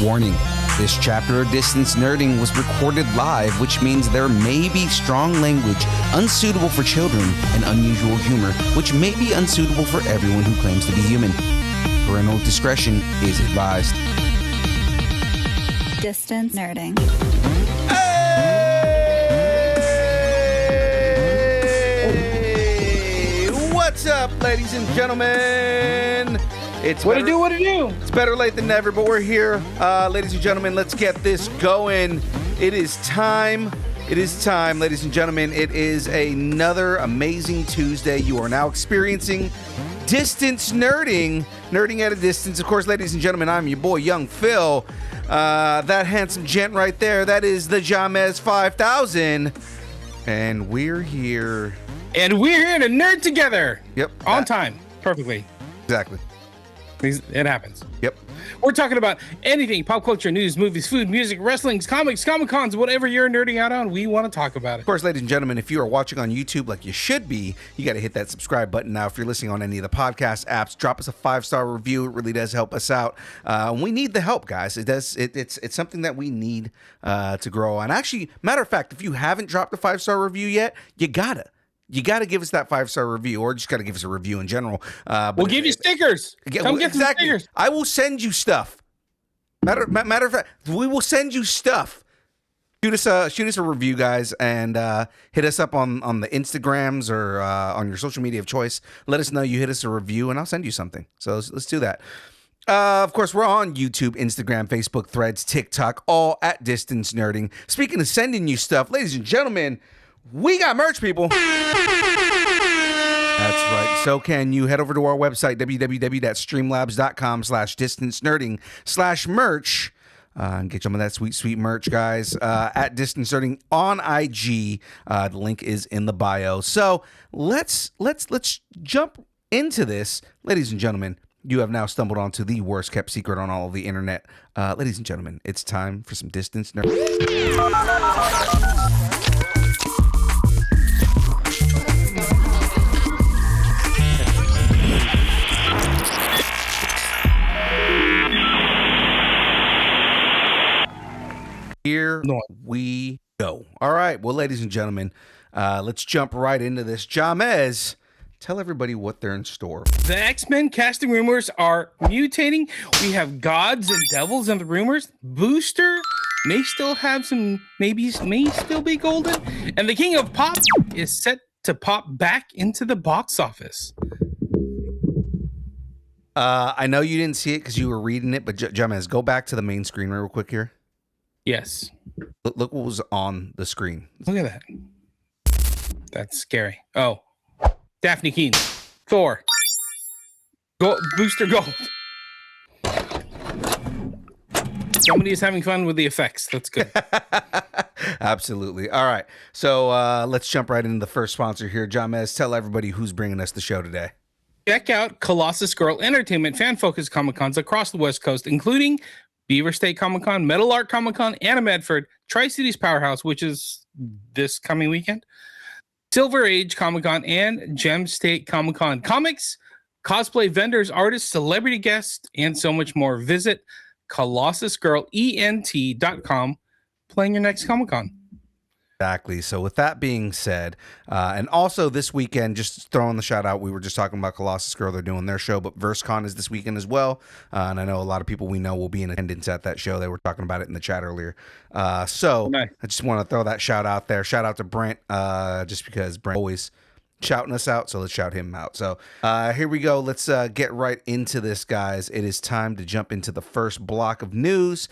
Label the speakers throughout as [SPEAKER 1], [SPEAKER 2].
[SPEAKER 1] Warning, this chapter of Distance Nerding was recorded live, which means there may be strong language unsuitable for children and unusual humor, which may be unsuitable for everyone who claims to be human. Parental discretion is advised.
[SPEAKER 2] Distance Nerding.
[SPEAKER 1] Hey! What's up, ladies and gentlemen?
[SPEAKER 3] What it do?
[SPEAKER 1] It's better late than never, but we're here. Ladies and gentlemen, let's get this going. It is time, ladies and gentlemen. It is another amazing Tuesday. You are now experiencing Distance Nerding at a distance. Of course, ladies and gentlemen, I'm your boy, Young Phil. That handsome gent right there, that is the Jahmez 5000. And we're here.
[SPEAKER 3] And we're here to nerd together.
[SPEAKER 1] Yep.
[SPEAKER 3] On time. Perfectly.
[SPEAKER 1] Exactly.
[SPEAKER 3] It happens.
[SPEAKER 1] Yep.
[SPEAKER 3] We're talking about anything, pop culture, news, movies, food, music, wrestling, comics, Comic-Cons, whatever you're nerding out on, we want to talk about it.
[SPEAKER 1] Of course, ladies and gentlemen, if you are watching on YouTube like you should be, you got to hit that subscribe button now. If you're listening on any of the podcast apps, drop us a 5-star review. It really does help us out. We need the help, guys. It's something that we need to grow on. Actually, matter of fact, if you haven't dropped a 5-star review yet, you gotta give us that 5-star review, or just gotta give us a review in general.
[SPEAKER 3] We'll give you stickers. Come get some stickers.
[SPEAKER 1] I will send you stuff. Matter of fact, we will send you stuff. Shoot us a review, guys, and hit us up on the Instagrams or on your social media of choice. Let us know you hit us a review, and I'll send you something. So let's do that. Of course, we're on YouTube, Instagram, Facebook, Threads, TikTok, all at Distance Nerding. Speaking of sending you stuff, ladies and gentlemen, we got merch, people. That's right. So can you. Head over to our website, www.streamlabs.com/distancenerding/merch, and get some of that sweet merch, guys. At Distance Nerding on IG. The link is in the bio. So let's jump into this, ladies and gentlemen. You have now stumbled onto the worst kept secret on all of the internet. Ladies and gentlemen, it's time for some Distance Nerding. Here we go. All right. Well, ladies and gentlemen, let's jump right into this. Jahmez, tell everybody what they're in store.
[SPEAKER 3] The X-Men casting rumors are mutating. We have gods and devils in the rumors. Booster may still have some maybes, may still be golden. And the King of Pop is set to pop back into the box office.
[SPEAKER 1] I know you didn't see it because you were reading it, but Jahmez, go back to the main screen real quick here.
[SPEAKER 3] Yes.
[SPEAKER 1] Look what was on the screen.
[SPEAKER 3] Look at that. That's scary. Oh, Daphne Keen, Thor, Booster Gold. Somebody is having fun with the effects. That's good.
[SPEAKER 1] Absolutely. All right. So let's jump right into the first sponsor here. Jahmez, tell everybody who's bringing us the show today.
[SPEAKER 3] Check out Colossus Girl Entertainment fan-focused Comic-Cons across the West Coast, including Beaver State Comic-Con, Metal Art Comic-Con, Anna Medford, Tri-Cities Powerhouse, which is this coming weekend, Silver Age Comic-Con, and Gem State Comic-Con. Comics, cosplay vendors, artists, celebrity guests, and so much more. Visit ColossusGirlENT.com, playing your next Comic-Con.
[SPEAKER 1] Exactly. So with that being said, and also this weekend, just throwing the shout out, we were just talking about Colossus Girl. They're doing their show, but VerseCon is this weekend as well. And I know a lot of people we know will be in attendance at that show. They were talking about it in the chat earlier. So nice. I just want to throw that shout out there. Shout out to Brent, just because Brent always shouting us out. So let's shout him out. So here we go. Let's get right into this, guys. It is time to jump into the first block of news.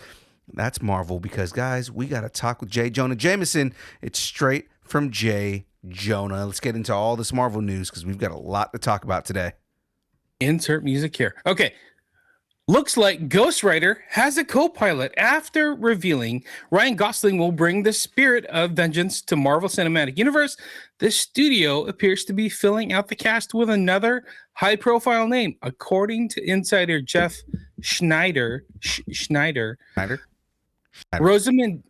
[SPEAKER 1] That's Marvel, because, guys, we got to talk with J. Jonah Jameson. It's straight from J. Jonah. Let's get into all this Marvel news because we've got a lot to talk about today.
[SPEAKER 3] Insert music here. Okay. Looks like Ghost Rider has a co-pilot after revealing Ryan Gosling will bring the spirit of vengeance to Marvel Cinematic Universe. The studio appears to be filling out the cast with another high-profile name, according to insider Jeff Schneider. Rosamund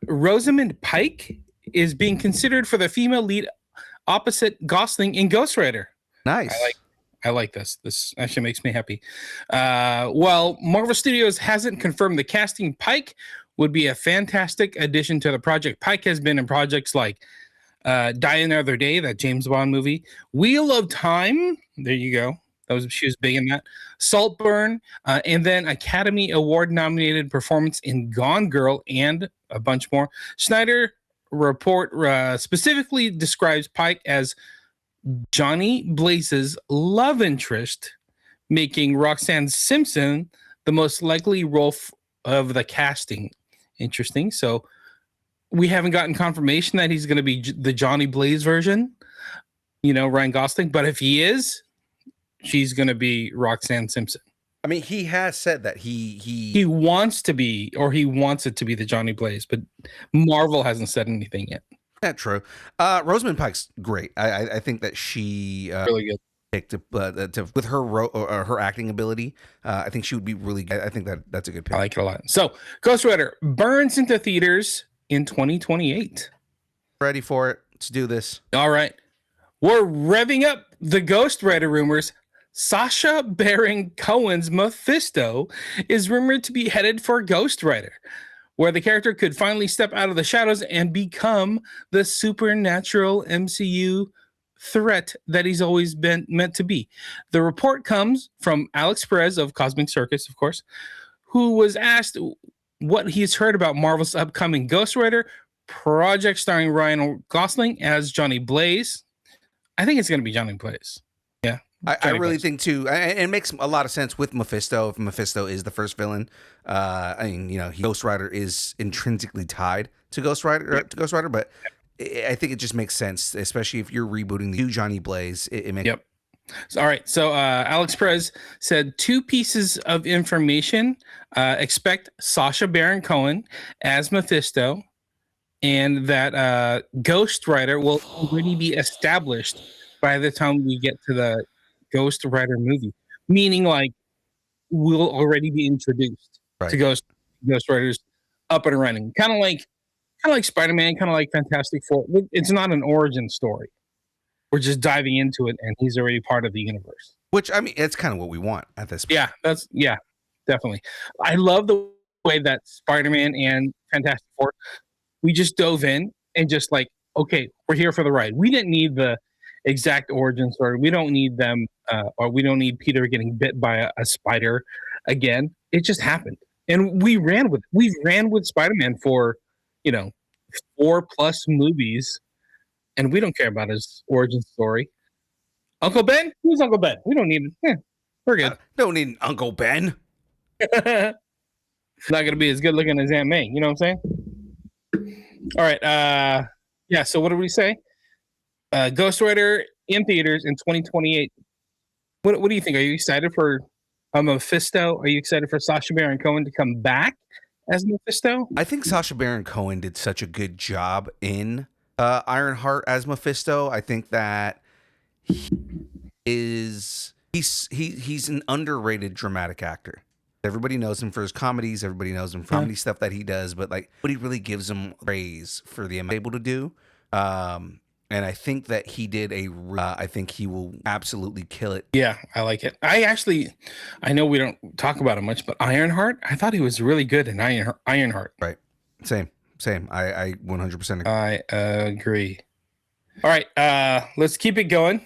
[SPEAKER 3] Pike is being considered for the female lead opposite Gosling in Ghost Rider.
[SPEAKER 1] Nice.
[SPEAKER 3] I like this. This actually makes me happy. Well, Marvel Studios hasn't confirmed the casting. Pike would be a fantastic addition to the project. Pike has been in projects like Die Another Day, that James Bond movie. Wheel of Time. There you go. She was big in that. Saltburn, and then Academy Award nominated performance in Gone Girl, and a bunch more. Snyder report specifically describes Pike as Johnny Blaze's love interest, making Roxanne Simpson the most likely role of the casting. Interesting. So we haven't gotten confirmation that he's going to be the Johnny Blaze version, Ryan Gosling. But if he is, she's going to be Roxanne Simpson.
[SPEAKER 1] I mean, he has said that he
[SPEAKER 3] wants to be, or he wants it to be the Johnny Blaze, but Marvel hasn't said anything yet.
[SPEAKER 1] That's true. Rosamund Pike's great. I think that she
[SPEAKER 3] really good
[SPEAKER 1] picked with her acting ability. I think she would be really good. I think that's a good pick.
[SPEAKER 3] I like it a lot. So Ghost Rider burns into theaters in 2028.
[SPEAKER 1] Ready for it? Let's do this.
[SPEAKER 3] All right. We're revving up the Ghost Rider rumors. Sacha Baron Cohen's Mephisto is rumored to be headed for Ghost Rider, where the character could finally step out of the shadows and become the supernatural MCU threat that he's always been meant to be. The report comes from Alex Perez of Cosmic Circus, of course, who was asked what he's heard about Marvel's upcoming Ghost Rider project starring Ryan Gosling as Johnny Blaze. I think it's going to be Johnny Blaze. Yeah.
[SPEAKER 1] I really think too, and it makes a lot of sense with Mephisto. If Mephisto is the first villain, Ghost Rider is intrinsically tied to Ghost Rider, but I think it just makes sense, especially if you're rebooting the new Johnny Blaze. It makes.
[SPEAKER 3] Yep. All right. So Alex Perez said 2 pieces of information. Expect Sacha Baron Cohen as Mephisto, and that Ghost Rider will already be established by the time we get to the Ghost Rider movie, meaning like we'll already be introduced to Ghost Riders up and running, kind of like Spider-Man, kind of like Fantastic Four. It's not an origin story. We're just diving into it, and he's already part of the universe.
[SPEAKER 1] Which, I mean, it's kind of what we want at this point.
[SPEAKER 3] Yeah, definitely. I love the way that Spider-Man and Fantastic Four, we just dove in and just like, okay, we're here for the ride. We didn't need the exact origin story. We don't need them, or we don't need Peter getting bit by a spider again. It just happened, and we ran with Spider-Man for 4+ movies, and we don't care about his origin story. Uncle Ben? Who's Uncle Ben? We don't need it. We're good.
[SPEAKER 1] Don't need an Uncle Ben.
[SPEAKER 3] It's not gonna be as good looking as Aunt May. You know what I'm saying? All right. Yeah. So what did we say? Ghost Rider in theaters in 2028. What do you think? Are you excited for Mephisto? Are you excited for Sacha Baron Cohen to come back as Mephisto?
[SPEAKER 1] I think Sacha Baron Cohen did such a good job in Ironheart as Mephisto. I think that he's an underrated dramatic actor. Everybody knows him for his comedies. Everybody knows him for comedy stuff that he does, but like, nobody really gives him praise for the able to do. And I think that he did I think he will absolutely kill it.
[SPEAKER 3] Yeah, I like it. I know we don't talk about him much, but Ironheart, I thought he was really good in Ironheart.
[SPEAKER 1] Right. Same. I 100% agree.
[SPEAKER 3] I agree. All right, let's keep it going.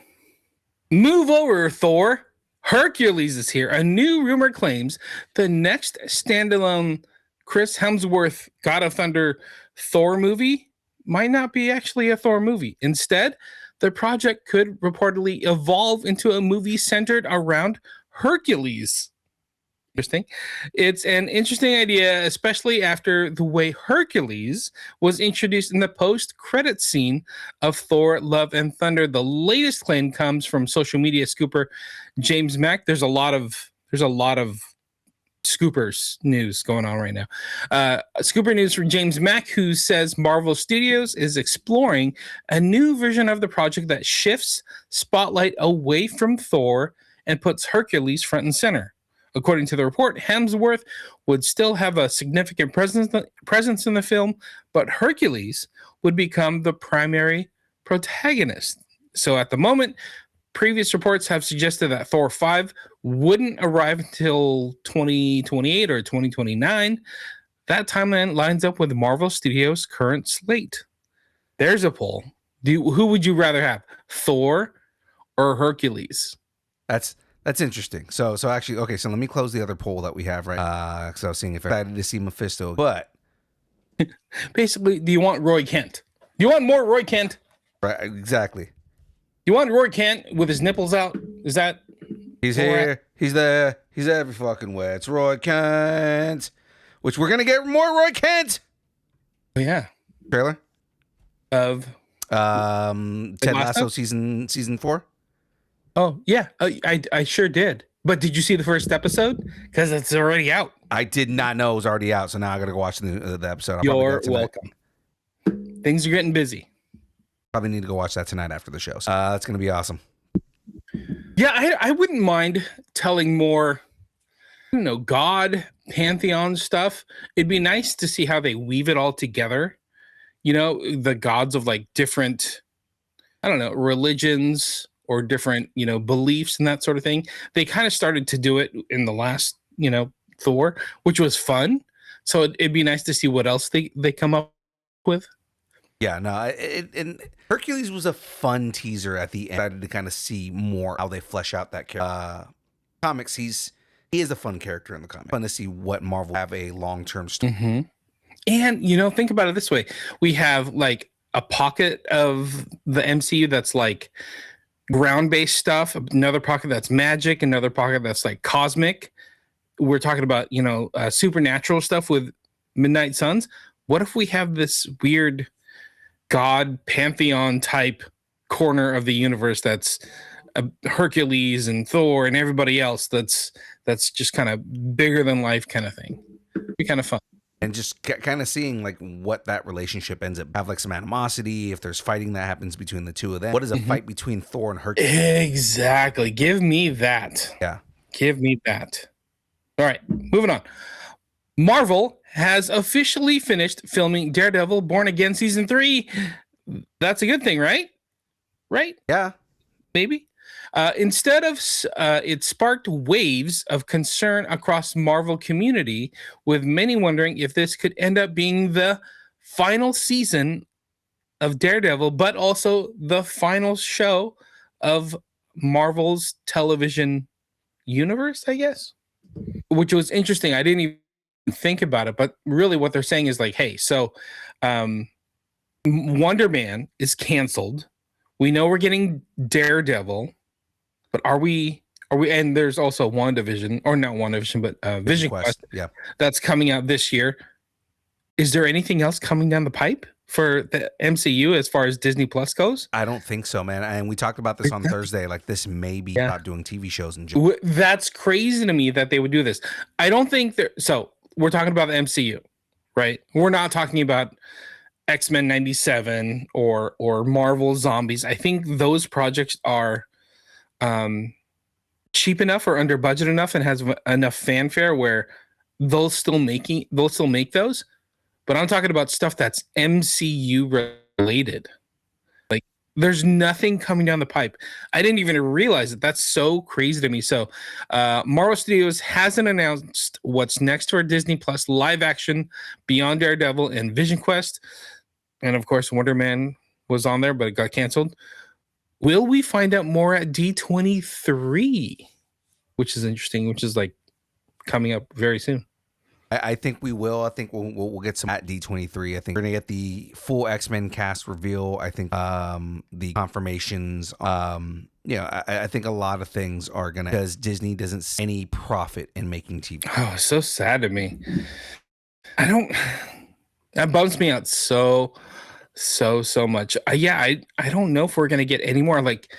[SPEAKER 3] Move over, Thor. Hercules is here. A new rumor claims the next standalone Chris Hemsworth God of Thunder Thor movie might not be actually a Thor movie. Instead, the project could reportedly evolve into a movie centered around Hercules. Interesting. It's an interesting idea, especially after the way Hercules was introduced in the post-credit scene of Thor: Love and Thunder. The latest claim comes from social media scooper James Mack. There's a lot of Scoopers news going on right now. Scooper news from James Mack, who says Marvel Studios is exploring a new version of the project that shifts spotlight away from Thor and puts Hercules front and center. According to the report, Hemsworth would still have a significant presence in the film, but Hercules would become the primary protagonist. So at the moment, previous reports have suggested that Thor 5 wouldn't arrive until 2028 or 2029. That timeline lines up with Marvel Studios' current slate. There's a poll. Who would you rather have, Thor or Hercules?
[SPEAKER 1] That's interesting. So actually, okay. So let me close the other poll that we have, right? Because I was seeing if I decided to see Mephisto, but
[SPEAKER 3] basically, do you want Roy Kent? Do you want more Roy Kent?
[SPEAKER 1] Right, exactly.
[SPEAKER 3] You want Roy Kent with his nipples out? Is that?
[SPEAKER 1] He's here. He's there. He's every fucking way. It's Roy Kent, which we're gonna get more Roy Kent.
[SPEAKER 3] Oh, yeah.
[SPEAKER 1] Trailer
[SPEAKER 3] of
[SPEAKER 1] Ted Lasso season 4.
[SPEAKER 3] Oh yeah, I sure did. But did you see the first episode? Because it's already out.
[SPEAKER 1] I did not know it was already out, so now I gotta go watch the episode.
[SPEAKER 3] You're welcome. Things are getting busy.
[SPEAKER 1] Probably need to go watch that tonight after the show. So, that's gonna be awesome.
[SPEAKER 3] Yeah, I wouldn't mind telling more, God pantheon stuff. It'd be nice to see how they weave it all together. The gods of like different, religions or different, beliefs and that sort of thing. They kind of started to do it in the last, Thor, which was fun. So it'd be nice to see what else they come up with.
[SPEAKER 1] Yeah, no, and Hercules was a fun teaser at the end. I excited to kind of see more how they flesh out that character. Comics, he is a fun character in the comics. Fun to see what Marvel have a long-term story.
[SPEAKER 3] Mm-hmm. And think about it this way: we have like a pocket of the MCU that's like ground-based stuff, another pocket that's magic, another pocket that's like cosmic. We're talking about supernatural stuff with Midnight Suns. What if we have this weird god pantheon type corner of the universe that's Hercules and Thor and everybody else that's just kind of bigger than life kind of thing? It'd be kind of fun.
[SPEAKER 1] And just kind of seeing like what that relationship ends up have, like some animosity, if there's fighting that happens between the two of them. What is a fight between Thor and Hercules?
[SPEAKER 3] Exactly. Give me that.
[SPEAKER 1] Yeah.
[SPEAKER 3] Give me that. All right, moving on. Marvel has officially finished filming Daredevil Born Again Season 3. That's a good thing, right? Right?
[SPEAKER 1] Yeah.
[SPEAKER 3] Maybe. Instead of it sparked waves of concern across Marvel community, with many wondering if this could end up being the final season of Daredevil, but also the final show of Marvel's television universe, I guess. Which was interesting. I didn't even think about it, but really what they're saying is like, hey, so Wonder Man is canceled. We know we're getting Daredevil. But are we, and there's also WandaVision, or not WandaVision, but Vision Quest.
[SPEAKER 1] Yeah.
[SPEAKER 3] That's coming out this year. Is there anything else coming down the pipe for the MCU as far as Disney Plus goes?
[SPEAKER 1] I don't think so, man. And we talked about this on Thursday. Like, this may be not doing TV shows in
[SPEAKER 3] June. That's crazy to me that they would do this. I don't think so we're talking about the MCU, right? We're not talking about X-Men 97 or Marvel Zombies. I think those projects are cheap enough or under budget enough and has enough fanfare where they'll still make those. But I'm talking about stuff that's MCU related. Like, there's nothing coming down the pipe. I didn't even realize it. That's so crazy to me. So Marvel Studios hasn't announced what's next for Disney Plus live action beyond Daredevil and Vision Quest. And of course, Wonder Man was on there, but it got canceled. Will we find out more at D23? Which is interesting, which is like coming up very soon.
[SPEAKER 1] I think we will. I think we'll get some at D23. I think we're gonna get the full X-Men cast reveal. I think the confirmations. I think a lot of things are gonna, because Disney doesn't see any profit in making TV.
[SPEAKER 3] Oh, it's so sad to me. That bums me out so much. I don't know if we're gonna get any more like,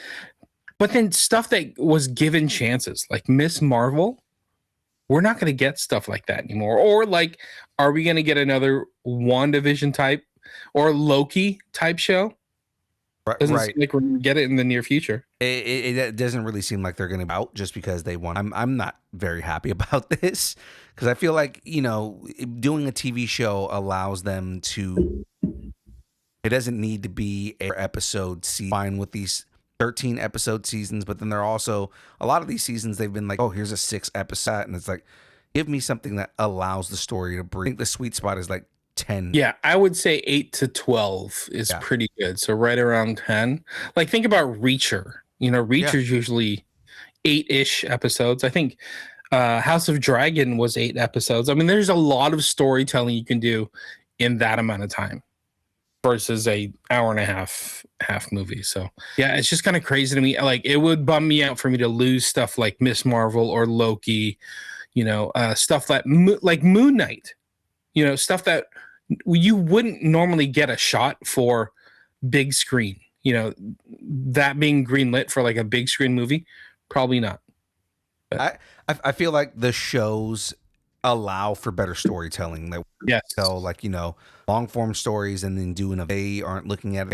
[SPEAKER 3] but then stuff that was given chances, like Miss Marvel. We're not going to get stuff like that anymore. Or like, are we going to get another WandaVision type or Loki type show? Doesn't seem like we're going to get it in the near future.
[SPEAKER 1] It doesn't really seem like they're going to be out just because they want. I'm not very happy about this, because I feel like, doing a TV show allows them to. It doesn't need to be an episode. Fine with these 13 episode seasons, but then they're also a lot of these seasons they've been like, oh, here's a 6 episode, and it's like, give me something that allows the story to breathe. I think the sweet spot is like 10.
[SPEAKER 3] Yeah, I would say 8 to 12 is pretty good. So right around 10. Like think about Reacher. Reacher's usually 8-ish episodes. I think House of Dragon was 8 episodes. I mean, there's a lot of storytelling you can do in that amount of time versus a hour and a half movie. So yeah, it's just kind of crazy to me. Like it would bum me out for me to lose stuff like Miss Marvel or Loki, stuff that like Moon Knight, stuff that you wouldn't normally get a shot for big screen, that being greenlit for like a big screen movie, probably not.
[SPEAKER 1] But I feel like the shows allow for better storytelling. They tell like, long form stories and then they aren't looking at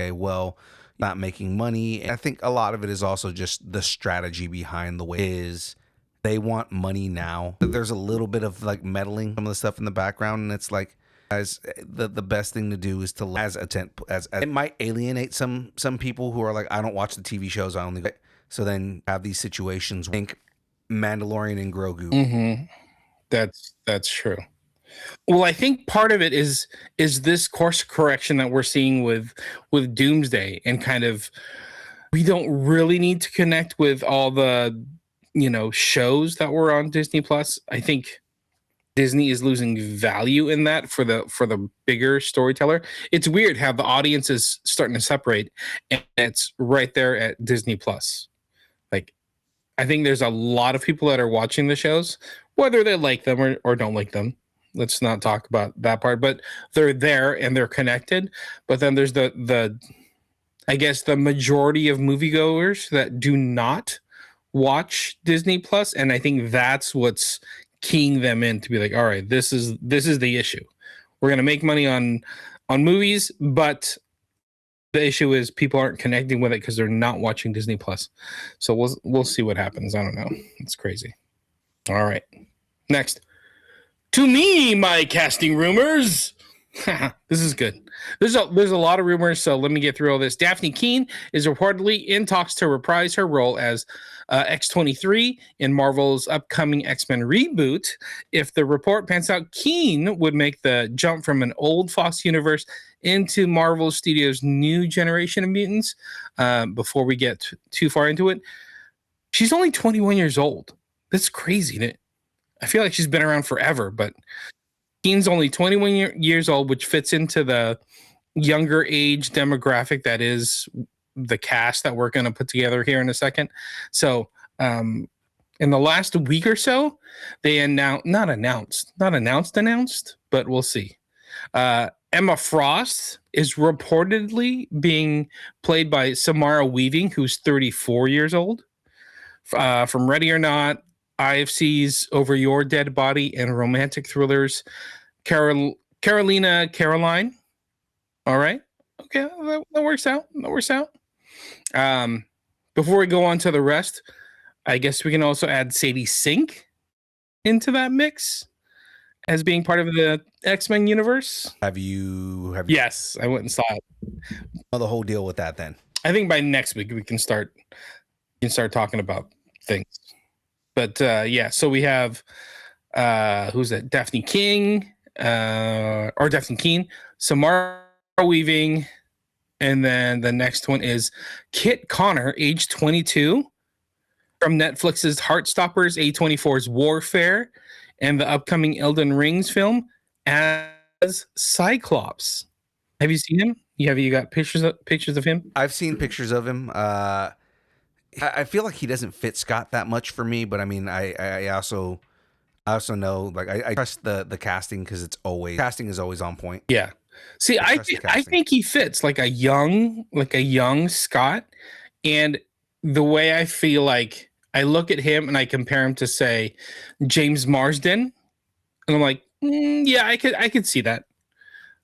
[SPEAKER 1] not making money. And I think a lot of it is also just the strategy behind the way is they want money now. There's a little bit of like meddling, some of the stuff in the background, and it's like, guys, the best thing to do is to as it might alienate some people who are like, I don't watch the TV shows, I only so then have these situations. Think Mandalorian and Grogu.
[SPEAKER 3] Mm-hmm. That's true. Well, I think part of it is this course correction that we're seeing with Doomsday, and kind of we don't really need to connect with all the shows that were on Disney Plus. I think Disney is losing value in that for the bigger storyteller. It's weird how the audience is starting to separate, and it's right there at Disney Plus. Like, I think there's a lot of people that are watching the shows, whether they like them or don't like them. Let's not talk about that part, but they're there and they're connected. But then there's the I guess the majority of moviegoers that do not watch Disney Plus, and I think that's what's keying them in to be like, all right, this is the issue. We're gonna make money on movies, but the issue is people aren't connecting with it because they're not watching Disney Plus. So we'll see what happens. I don't know. It's crazy. All right. Next. To me, my casting rumors. This is good. There's a lot of rumors, so let me get through all this. Daphne Keen is reportedly in talks to reprise her role as X-23 in Marvel's upcoming X-Men reboot. If the report pans out, Keen would make the jump from an old Fox universe into Marvel Studios' new generation of mutants. Before we get too far into it, she's only 21 years old. That's crazy. I feel like she's been around forever, but Keen's only 21 years old, which fits into the younger age demographic that is the cast that we're going to put together here in a second. So in the last week or so, they not announced, but we'll see. Emma Frost is reportedly being played by Samara Weaving, who's 34 years old. From Ready or Not, IFC's Over Your Dead Body, and romantic thrillers Carolina Caroline. All right. Okay, that works out. Before we go on to the rest, I guess we can also add Sadie Sink into that mix as being part of the X-Men universe.
[SPEAKER 1] Have you
[SPEAKER 3] Yes, I went and saw it.
[SPEAKER 1] Know the whole deal with that then?
[SPEAKER 3] I think by next week we can start talking about things. But yeah, so we have who's that? Daphne Keen, Samara Weaving, and then the next one is Kit Connor, age 22, from Netflix's Heartstoppers, A24's Warfare, and the upcoming Elden Rings film as Cyclops. Have you seen him? You got pictures of him?
[SPEAKER 1] I've seen pictures of him. I feel like he doesn't fit Scott that much for me, but I mean, I also know, like, I trust the casting because casting is always on point.
[SPEAKER 3] Yeah. See, I think he fits like a young Scott, and the way I feel like I look at him and I compare him to, say, James Marsden, and I'm like, yeah, I could see that,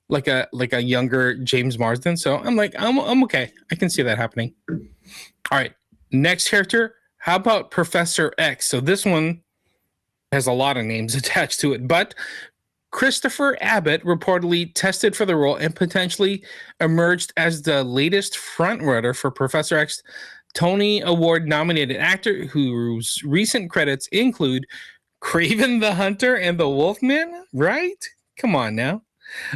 [SPEAKER 3] like a younger James Marsden. So I'm like, I'm okay. I can see that happening. All right. Next character, how about Professor X? So this one has a lot of names attached to it, but Christopher Abbott reportedly tested for the role and potentially emerged as the latest frontrunner for Professor X Tony Award nominated actor whose recent credits include Craven the Hunter and the Wolfman, right? Come on now.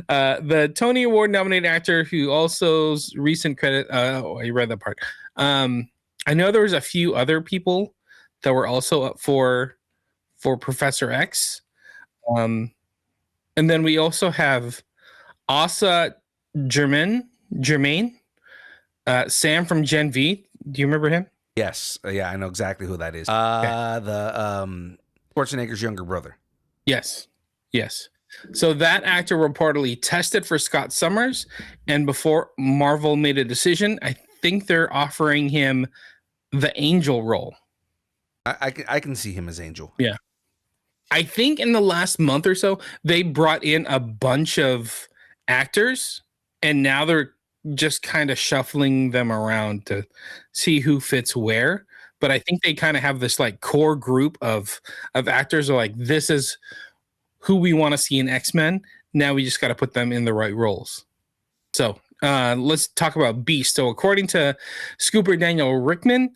[SPEAKER 3] The Tony Award nominated actor who also's recent credit. I read that part. I know there was a few other people that were also up for Professor X. And then we also have Asa Germain, Sam from Gen V. Do you remember him?
[SPEAKER 1] Yes. Yeah, I know exactly who that is. The Schwarzenegger's younger brother.
[SPEAKER 3] Yes. So that actor reportedly tested for Scott Summers, and before Marvel made a decision, I think they're offering him the Angel role.
[SPEAKER 1] I can see him as Angel.
[SPEAKER 3] Yeah. I think in the last month or so, they brought in a bunch of actors, and now they're just kind of shuffling them around to see who fits where. But I think they kind of have this like core group of actors are like, this is who we want to see in X-Men. Now we just got to put them in the right roles. So let's talk about Beast. So according to Scooper Daniel Rickman,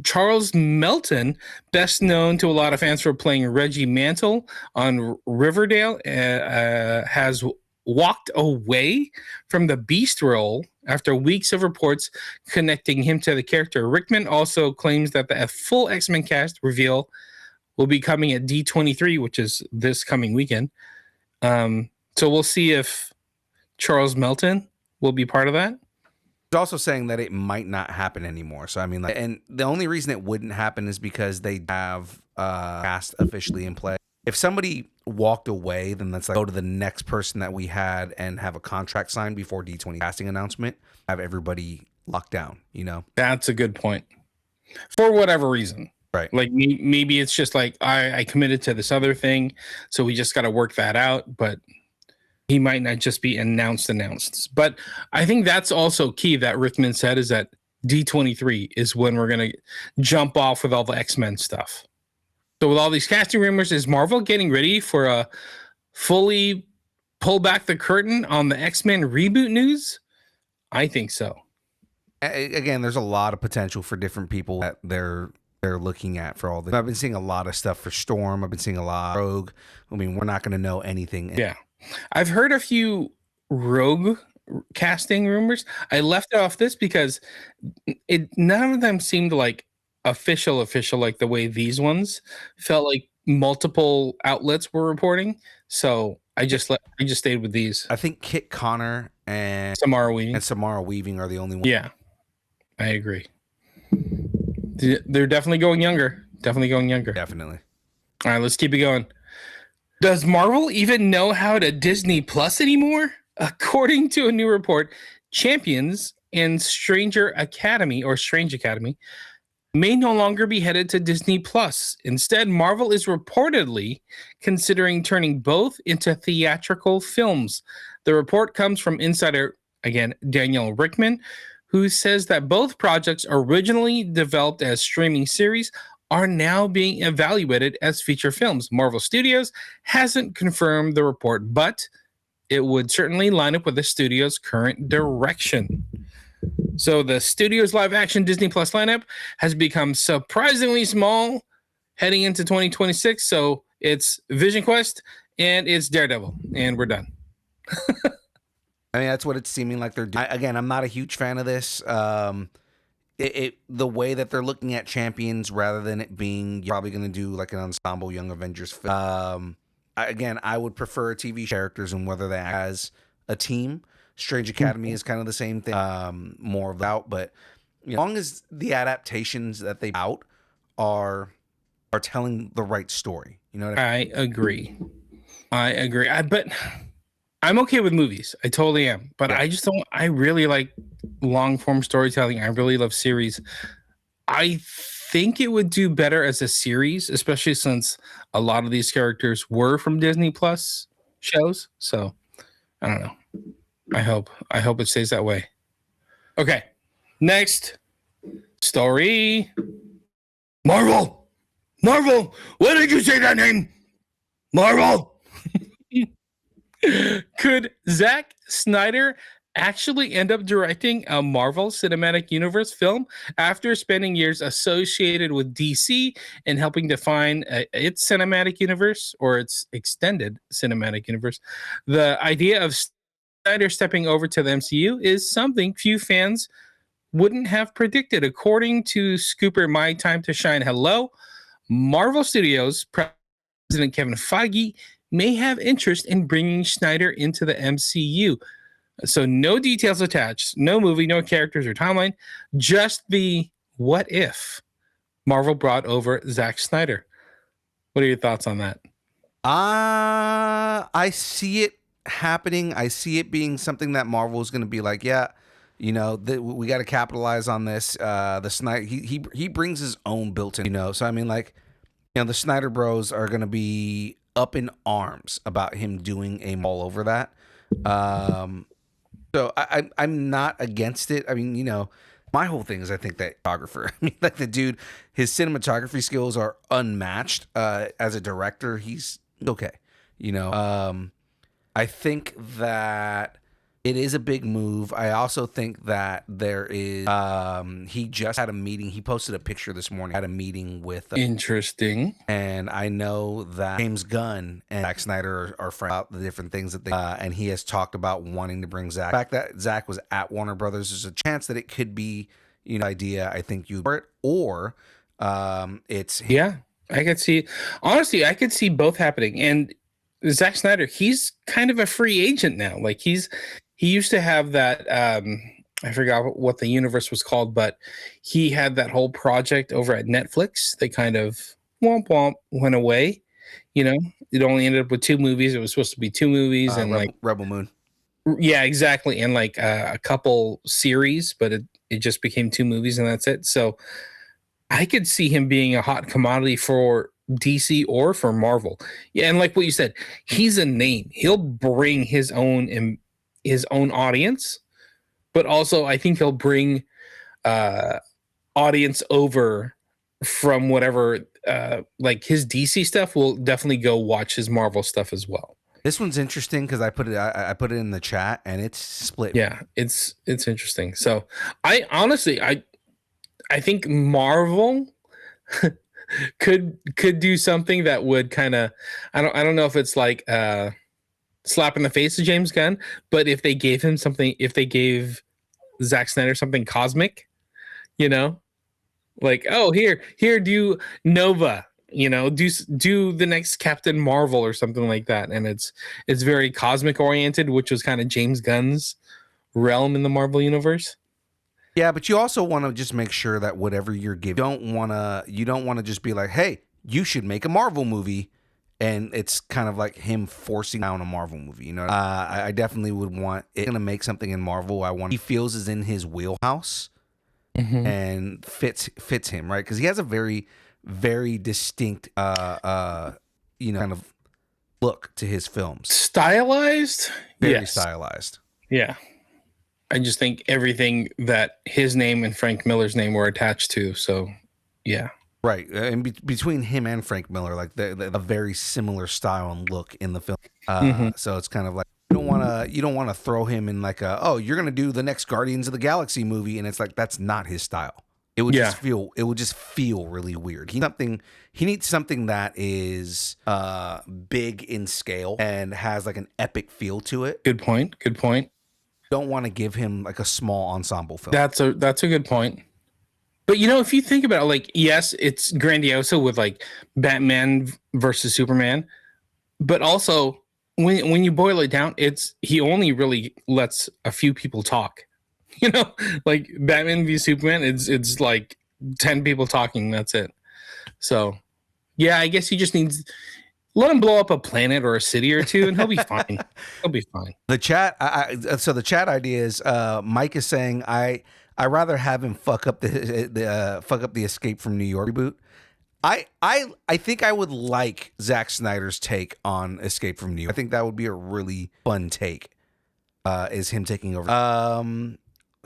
[SPEAKER 3] Charles Melton, best known to a lot of fans for playing Reggie Mantle on Riverdale, has walked away from the Beast role after weeks of reports connecting him to the character. Rickman also claims that the full X-Men cast reveal will be coming at D23, which is this coming weekend. So we'll see if Charles Melton will be part of that.
[SPEAKER 1] He's also saying that it might not happen anymore. So I mean, like, and the only reason it wouldn't happen is because they have cast officially in play. If somebody walked away, then let's like go to the next person that we had and have a contract signed before D20 casting announcement. Have everybody locked down. You know,
[SPEAKER 3] that's a good point. For whatever reason,
[SPEAKER 1] right?
[SPEAKER 3] Like maybe it's just like I committed to this other thing, so we just got to work that out. But he might not just be announced. But I think that's also key that Rickman said is that D23 is when we're going to jump off with all the X-Men stuff. So with all these casting rumors, is Marvel getting ready for a fully pull back the curtain on the X-Men reboot news? I think so.
[SPEAKER 1] Again, there's a lot of potential for different people that they're looking at for all this. I've been seeing a lot of stuff for Storm. I've been seeing a lot of Rogue. I mean, we're not going to know anything.
[SPEAKER 3] Yeah. I've heard a few Rogue casting rumors. I left it off this because none of them seemed like official like the way these ones felt like multiple outlets were reporting. So I just stayed with these.
[SPEAKER 1] I think Kit Connor and
[SPEAKER 3] Samara
[SPEAKER 1] Weaving are the only ones.
[SPEAKER 3] Yeah, I agree. They're definitely going younger.
[SPEAKER 1] Definitely.
[SPEAKER 3] All right, let's keep it going. Does Marvel even know how to Disney Plus anymore? According to a new report, Champions and Strange Academy may no longer be headed to Disney Plus. Instead, Marvel is reportedly considering turning both into theatrical films. The report comes from insider, again, Daniel Rickman, who says that both projects originally developed as streaming series are now being evaluated as feature films. Marvel Studios hasn't confirmed the report, but it would certainly line up with the studio's current direction. So the studio's live-action Disney Plus lineup has become surprisingly small heading into 2026. So it's Vision Quest and it's Daredevil, and we're done.
[SPEAKER 1] I mean, that's what it's seeming like they're doing. Again, I'm not a huge fan of this. The way that they're looking at Champions rather than it being probably going to do like an ensemble Young Avengers film. I would prefer TV characters and whether they act as a team. Strange Academy is kind of the same thing, more of that. But as long as the adaptations that they out are telling the right story, you know what I mean?
[SPEAKER 3] I agree. But I'm okay with movies. I totally am. But yeah. I really like long form storytelling. I really love series. I think it would do better as a series, especially since a lot of these characters were from Disney Plus shows. So I don't know. I hope it stays that way. Okay. Next story. Marvel. Why did you say that name? Marvel. Could Zack Snyder actually end up directing a Marvel Cinematic Universe film after spending years associated with DC and helping define its cinematic universe or its extended cinematic universe. The idea of Snyder stepping over to the MCU is something few fans wouldn't have predicted. According to Scooper My Time to Shine Hello, Marvel Studios President Kevin Feige may have interest in bringing Snyder into the MCU. So no details attached, no movie, no characters or timeline, just the what if Marvel brought over Zack Snyder. What are your thoughts on that?
[SPEAKER 1] I see it happening. I see it being something that Marvel is going to be like, yeah, you know, we got to capitalize on this. The Snyder, he brings his own built-in, you know. So I mean, like, you know, the Snyder Bros are going to be up in arms about him doing a all over that. So I'm not against it. I mean, you know, my whole thing is I think that photographer, I mean, like the dude, his cinematography skills are unmatched. As a director, he's okay. You know, I think that it is a big move. I also think that there is, he just had a meeting. He posted a picture this morning, had a meeting with,
[SPEAKER 3] Interesting.
[SPEAKER 1] and I know that James Gunn and Zack Snyder are friends about the different things that they, and he has talked about wanting to bring Zack. The fact that Zack was at Warner Brothers, there's a chance that it could be, you know, idea. I think you it, or, it's,
[SPEAKER 3] Yeah, I could see, honestly, I could see both happening. And Zack Snyder, he's kind of a free agent now. Like he used to have that, I forgot what the universe was called, but he had that whole project over at Netflix. They kind of womp womp went away. You know, it only ended up with 2 movies. It was supposed to be 2 movies and
[SPEAKER 1] Rebel Moon.
[SPEAKER 3] yeah, exactly. And like a couple series, but it just became 2 movies and that's it. So I could see him being a hot commodity for DC or for Marvel. Yeah, and like what you said, he's a name. He'll bring his own audience, but also I think he'll bring audience over from whatever like his DC stuff will definitely go watch his Marvel stuff as well.
[SPEAKER 1] This one's interesting because I put it in the chat and it's split.
[SPEAKER 3] Yeah, it's interesting. So I honestly I think Marvel could do something that would kind of I don't know if it's like slap in the face of James Gunn, but if they gave him something, if they gave Zack Snyder something cosmic, you know, like, oh, here do Nova, you know, do the next Captain Marvel or something like that, and it's very cosmic oriented, which was kind of James Gunn's realm in the Marvel universe.
[SPEAKER 1] Yeah, but you also want to just make sure that whatever you're giving, you don't want to just be like, hey, you should make a Marvel movie, and it's kind of like him forcing down a Marvel movie. You know, I definitely would want it to make something in Marvel. He feels is in his wheelhouse and fits him, right? Because he has a very, very distinct, you know, kind of look to his films.
[SPEAKER 3] Stylized,
[SPEAKER 1] Very stylized.
[SPEAKER 3] Yeah. I just think everything that his name and Frank Miller's name were attached to. So, yeah.
[SPEAKER 1] Right. And between him and Frank Miller, like a very similar style and look in the film. So it's kind of like you don't want to throw him in like you're going to do the next Guardians of the Galaxy movie. And it's like, that's not his style. It would just feel really weird. He needs something that is big in scale and has like an epic feel to it.
[SPEAKER 3] Good point.
[SPEAKER 1] Don't want to give him like a small ensemble film.
[SPEAKER 3] That's a good point. But you know, if you think about it, like, yes, it's grandioso with like Batman versus Superman, but also when you boil it down, he only really lets a few people talk. You know, like Batman v Superman, it's like 10 people talking. That's it. So, yeah, I guess he just needs. Let him blow up a planet or a city or two, and he'll be fine. He'll be fine.
[SPEAKER 1] The chat. So the chat idea is Mike is saying I rather have him fuck up the Escape from New York reboot. I think I would like Zack Snyder's take on Escape from New York. I think that would be a really fun take. Is him taking over.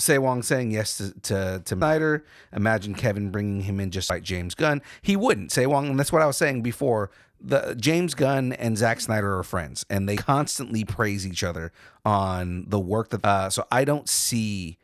[SPEAKER 1] Sewong saying yes to Snyder. Imagine Kevin bringing him in just like James Gunn. He wouldn't. Sewong, and that's what I was saying before. the James Gunn and Zack Snyder are friends, and they constantly praise each other on the work that. So I don't see.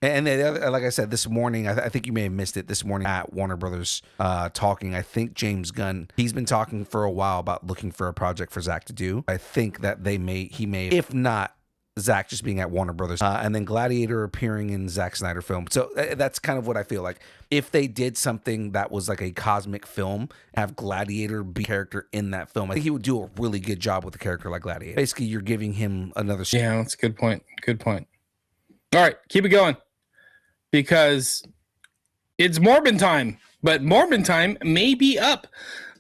[SPEAKER 1] And the other, like I said this morning, I think you may have missed it this morning at Warner Brothers talking. I think James Gunn, he's been talking for a while about looking for a project for Zack to do. I think that he may, if not Zack just being at Warner Brothers, and then Gladiator appearing in Zack Snyder film. So that's kind of what I feel like. If they did something that was like a cosmic film, have Gladiator be a character in that film, I think he would do a really good job with a character like Gladiator. Basically, you're giving him another.
[SPEAKER 3] Yeah, that's a good point. Good point. All right, keep it going. Because it's Morbin time, but Morbin time may be up.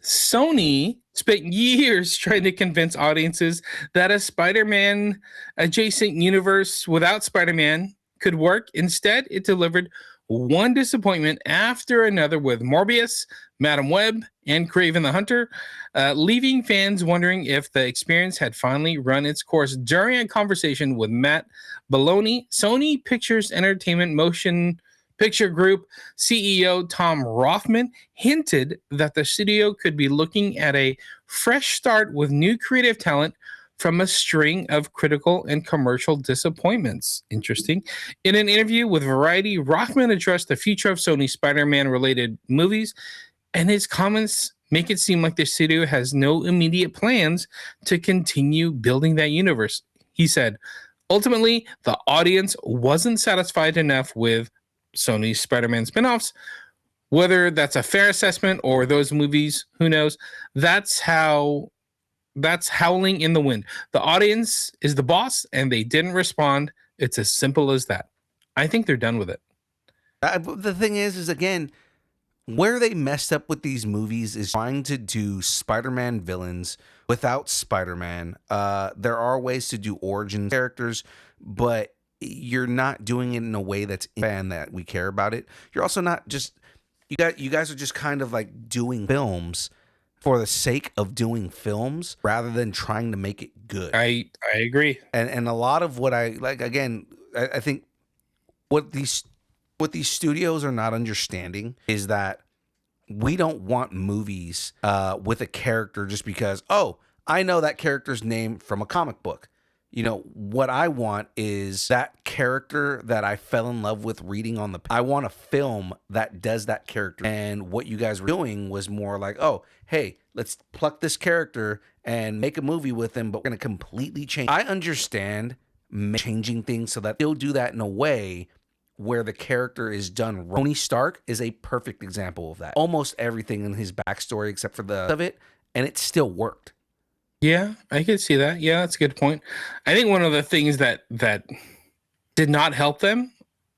[SPEAKER 3] Sony spent years trying to convince audiences that a Spider-Man adjacent universe without Spider-Man could work. Instead, it delivered one disappointment after another with Morbius, Madam Web, and Kraven the Hunter, leaving fans wondering if the experience had finally run its course. During a conversation with Matt Filoni, Sony Pictures Entertainment Motion Picture Group CEO Tom Rothman hinted that the studio could be looking at a fresh start with new creative talent from a string of critical and commercial disappointments. Interesting. In an interview with Variety, Rothman addressed the future of Sony's Spider-Man related movies, and his comments make it seem like the studio has no immediate plans to continue building that universe. He said, ultimately, the audience wasn't satisfied enough with Sony's Spider-Man spinoffs. Whether that's a fair assessment or those movies, who knows? That's howling in the wind. The audience is the boss, and they didn't respond. It's as simple as that. I think they're done with it.
[SPEAKER 1] The thing is again, where they messed up with these movies is trying to do Spider-Man villains without Spider-Man. There are ways to do origin characters, but you're not doing it in a way that's fan that we care about it. You're also not just you guys are just kind of like doing films for the sake of doing films rather than trying to make it good.
[SPEAKER 3] I agree.
[SPEAKER 1] And a lot of what I like, again, I think what these studios are not understanding is that we don't want movies with a character just because, oh, I know that character's name from a comic book. You know, what I want is that character that I fell in love with reading on I want a film that does that character. And what you guys were doing was more like, oh, hey, let's pluck this character and make a movie with him, but we're going to completely change. I understand changing things so that they'll do that in a way where the character is done wrong. Tony Stark is a perfect example of that. Almost everything in his backstory except for the of it, and it still worked.
[SPEAKER 3] Yeah, I can see that. Yeah, that's a good point. I think one of the things that did not help them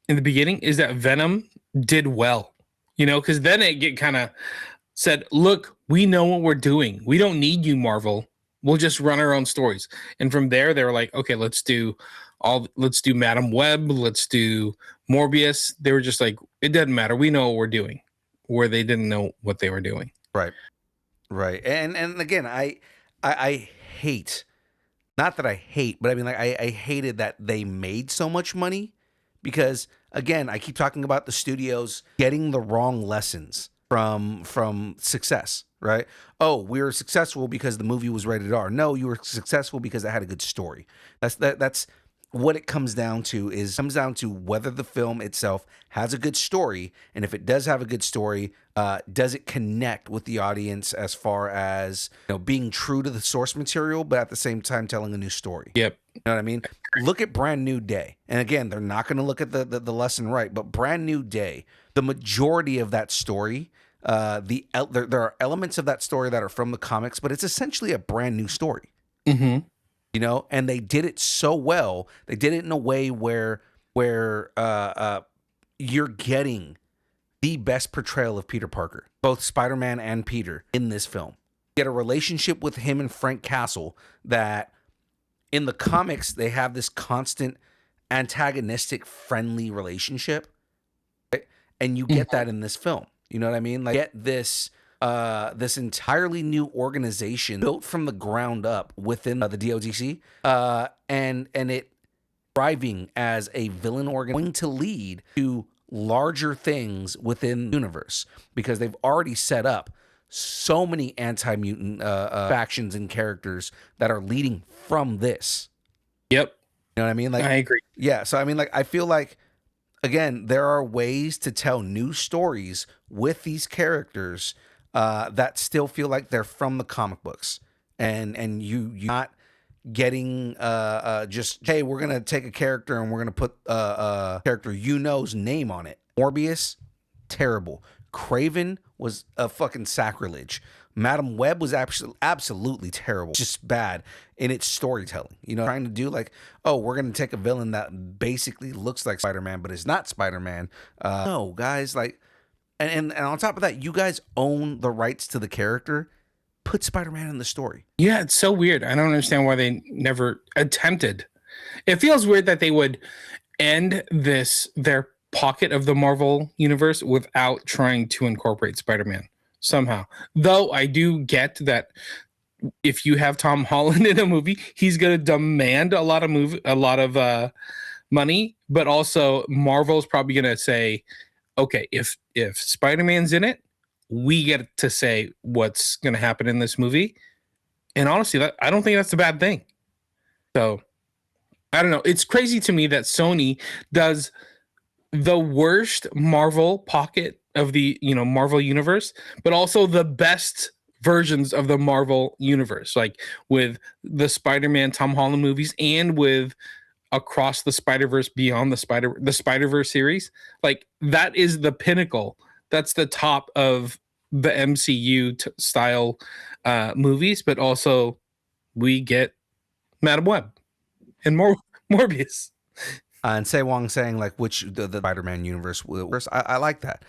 [SPEAKER 3] in the beginning is that Venom did well, because then it kind of said, look, we know what we're doing. We don't need you, Marvel. We'll just run our own stories. And from there, they were like, okay, let's do Madam Web. Let's do Morbius. They were just like, it doesn't matter. We know what we're doing, where they didn't know what they were doing.
[SPEAKER 1] Right. And again, I hate, not that I hate, but I mean, like, I hated that they made so much money because, again, I keep talking about the studios getting the wrong lessons from success, right? Oh, we were successful because the movie was rated R. No, you were successful because it had a good story. That's what it comes down to whether the film itself has a good story, and if it does have a good story, does it connect with the audience as far as being true to the source material, but at the same time telling a new story.
[SPEAKER 3] Yep.
[SPEAKER 1] You know what I mean? Look at Brand New Day, and again, they're not going to look at the lesson right, but Brand New Day, the majority of that story, there are elements of that story that are from the comics, but it's essentially a brand new story.
[SPEAKER 3] Mm-hmm.
[SPEAKER 1] And they did it so well. They did it in a way where you're getting the best portrayal of Peter Parker, both Spider-Man and Peter, in this film. You get a relationship with him and Frank Castle that in the comics, they have this constant antagonistic, friendly relationship. Right? And you get that in this film. You know what I mean? Like, get this entirely new organization built from the ground up within the DOTC, and it thriving as a villain organ, going to lead to larger things within the universe because they've already set up so many anti-mutant factions and characters that are leading from this.
[SPEAKER 3] Yep.
[SPEAKER 1] You know what I mean? Like,
[SPEAKER 3] I agree.
[SPEAKER 1] Yeah. So I mean, like, I feel like, again, there are ways to tell new stories with these characters that still feel like they're from the comic books, and you're not getting just, hey, we're gonna take a character and we're gonna put a character know's name on it. Morbius, terrible. Craven was a fucking sacrilege. Madam Web was absolutely terrible, just bad in its storytelling. You know, trying to do like, oh, we're gonna take a villain that basically looks like Spider-Man but is not Spider-Man. No, guys, like, and on top of that, you guys own the rights to the character. Put Spider-Man in the story.
[SPEAKER 3] Yeah, it's so weird. I don't understand why they never attempted. It feels weird that they would end their pocket of the Marvel universe without trying to incorporate Spider-Man somehow. Though I do get that if you have Tom Holland in a movie, he's going to demand a lot of money, but also Marvel's probably going to say, okay, if Spider-Man's in it, we get to say what's going to happen in this movie. And honestly, I don't think that's a bad thing. So I don't know. It's crazy to me that Sony does the worst Marvel pocket of the Marvel universe, but also the best versions of the Marvel universe, like with the Spider-Man Tom Holland movies and with Across the Spider-Verse, Beyond the Spider-Verse series. Like, that is the pinnacle. That's the top of the MCU style movies, but also we get Madam Web and Morbius.
[SPEAKER 1] And Say Wong saying like which the Spider-Man universe will worse. I like that.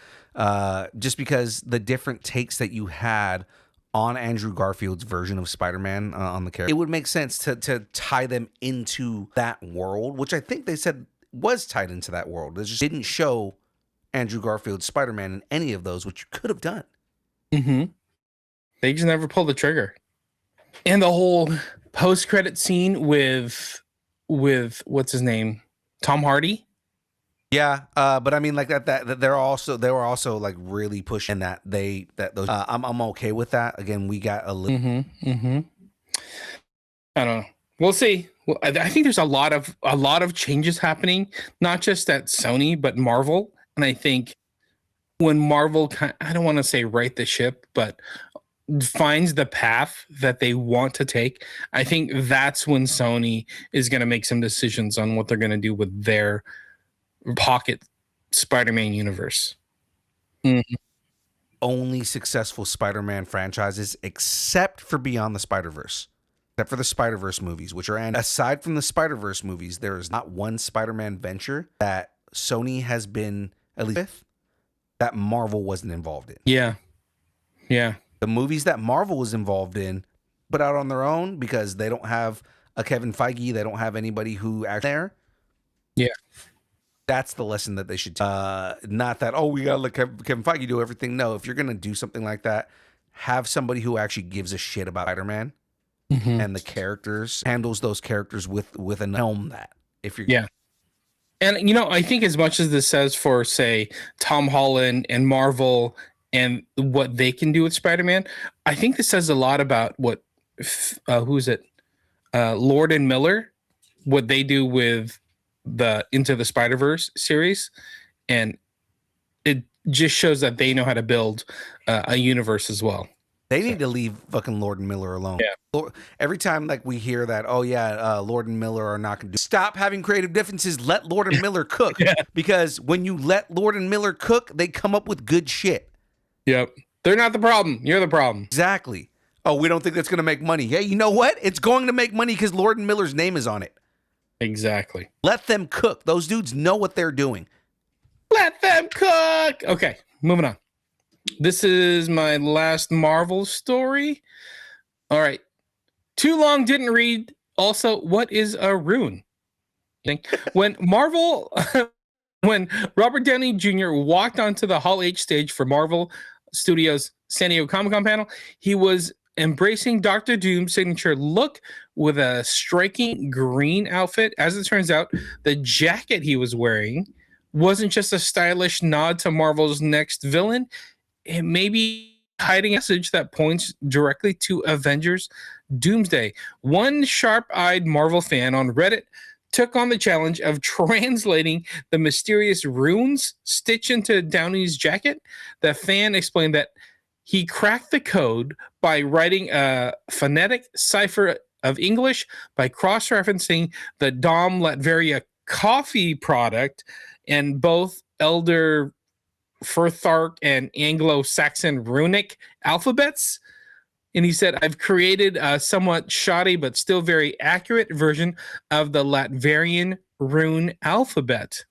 [SPEAKER 1] Just because the different takes that you had on Andrew Garfield's version of Spider-Man on the character, it would make sense to tie them into that world, which I think they said was tied into that world. They just didn't show Andrew Garfield's Spider-Man in any of those, which you could have done.
[SPEAKER 3] Mm-hmm. They just never pulled the trigger. And the whole post-credit scene with what's his name? Tom Hardy.
[SPEAKER 1] Yeah, but I mean, like that they were also like really pushing that those. I'm okay with that. Again, we got a little.
[SPEAKER 3] Mm-hmm, mm-hmm. I don't know. We'll see. Well, I think there's a lot of changes happening, not just at Sony but Marvel. And I think when Marvel, I don't want to say right the ship, but finds the path that they want to take, I think that's when Sony is going to make some decisions on what they're going to do with their pocket Spider-Man universe. Mm-hmm.
[SPEAKER 1] Only successful Spider-Man franchises, except for Beyond the Spider-Verse, except for the Spider-Verse movies, which are, and aside from the Spider-Verse movies, there is not one Spider-Man venture that Sony has been at least with that Marvel wasn't involved in.
[SPEAKER 3] Yeah.
[SPEAKER 1] The movies that Marvel was involved in put out on their own because they don't have a Kevin Feige. They don't have anybody who actually there.
[SPEAKER 3] Yeah.
[SPEAKER 1] That's the lesson that they should not that, oh, we got to let Kevin Feige do everything. No, if you're going to do something like that, have somebody who actually gives a shit about Spider-Man and the characters, handles those characters with a helm that. If you're
[SPEAKER 3] And I think as much as this says for, say, Tom Holland and Marvel and what they can do with Spider-Man, I think this says a lot about what who's it? Lord and Miller, what they do with the Into the Spider-Verse series, and it just shows that they know how to build a universe as well.
[SPEAKER 1] They need to leave fucking Lord and Miller alone.
[SPEAKER 3] Yeah.
[SPEAKER 1] Every time like we hear that, oh yeah, Lord and Miller are not going to stop having creative differences. Let Lord and Miller cook. Because when you let Lord and Miller cook, they come up with good shit.
[SPEAKER 3] Yep. They're not the problem. You're the problem.
[SPEAKER 1] Exactly. Oh, we don't think that's going to make money. Hey, you know what? It's going to make money because Lord and Miller's name is on it.
[SPEAKER 3] Exactly.
[SPEAKER 1] Let them cook. Those dudes know what they're doing.
[SPEAKER 3] Let them cook. Okay, moving on. This is my last Marvel story. All right. Too long, didn't read. Also, what is a rune? When Robert Downey Jr. walked onto the Hall H stage for Marvel Studios San Diego Comic-Con panel, he was embracing Doctor Doom's signature look with a striking green outfit. As it turns out, the jacket he was wearing wasn't just a stylish nod to Marvel's next villain. It maybe hiding a message that points directly to Avengers Doomsday. One sharp-eyed Marvel fan on Reddit took on the challenge of translating the mysterious runes stitched into Downey's jacket. The fan explained that he cracked the code by writing a phonetic cipher of English by cross-referencing the Dom Latveria coffee product and both Elder Furthark and Anglo-Saxon runic alphabets. And he said, I've created a somewhat shoddy but still very accurate version of the Latverian rune alphabet.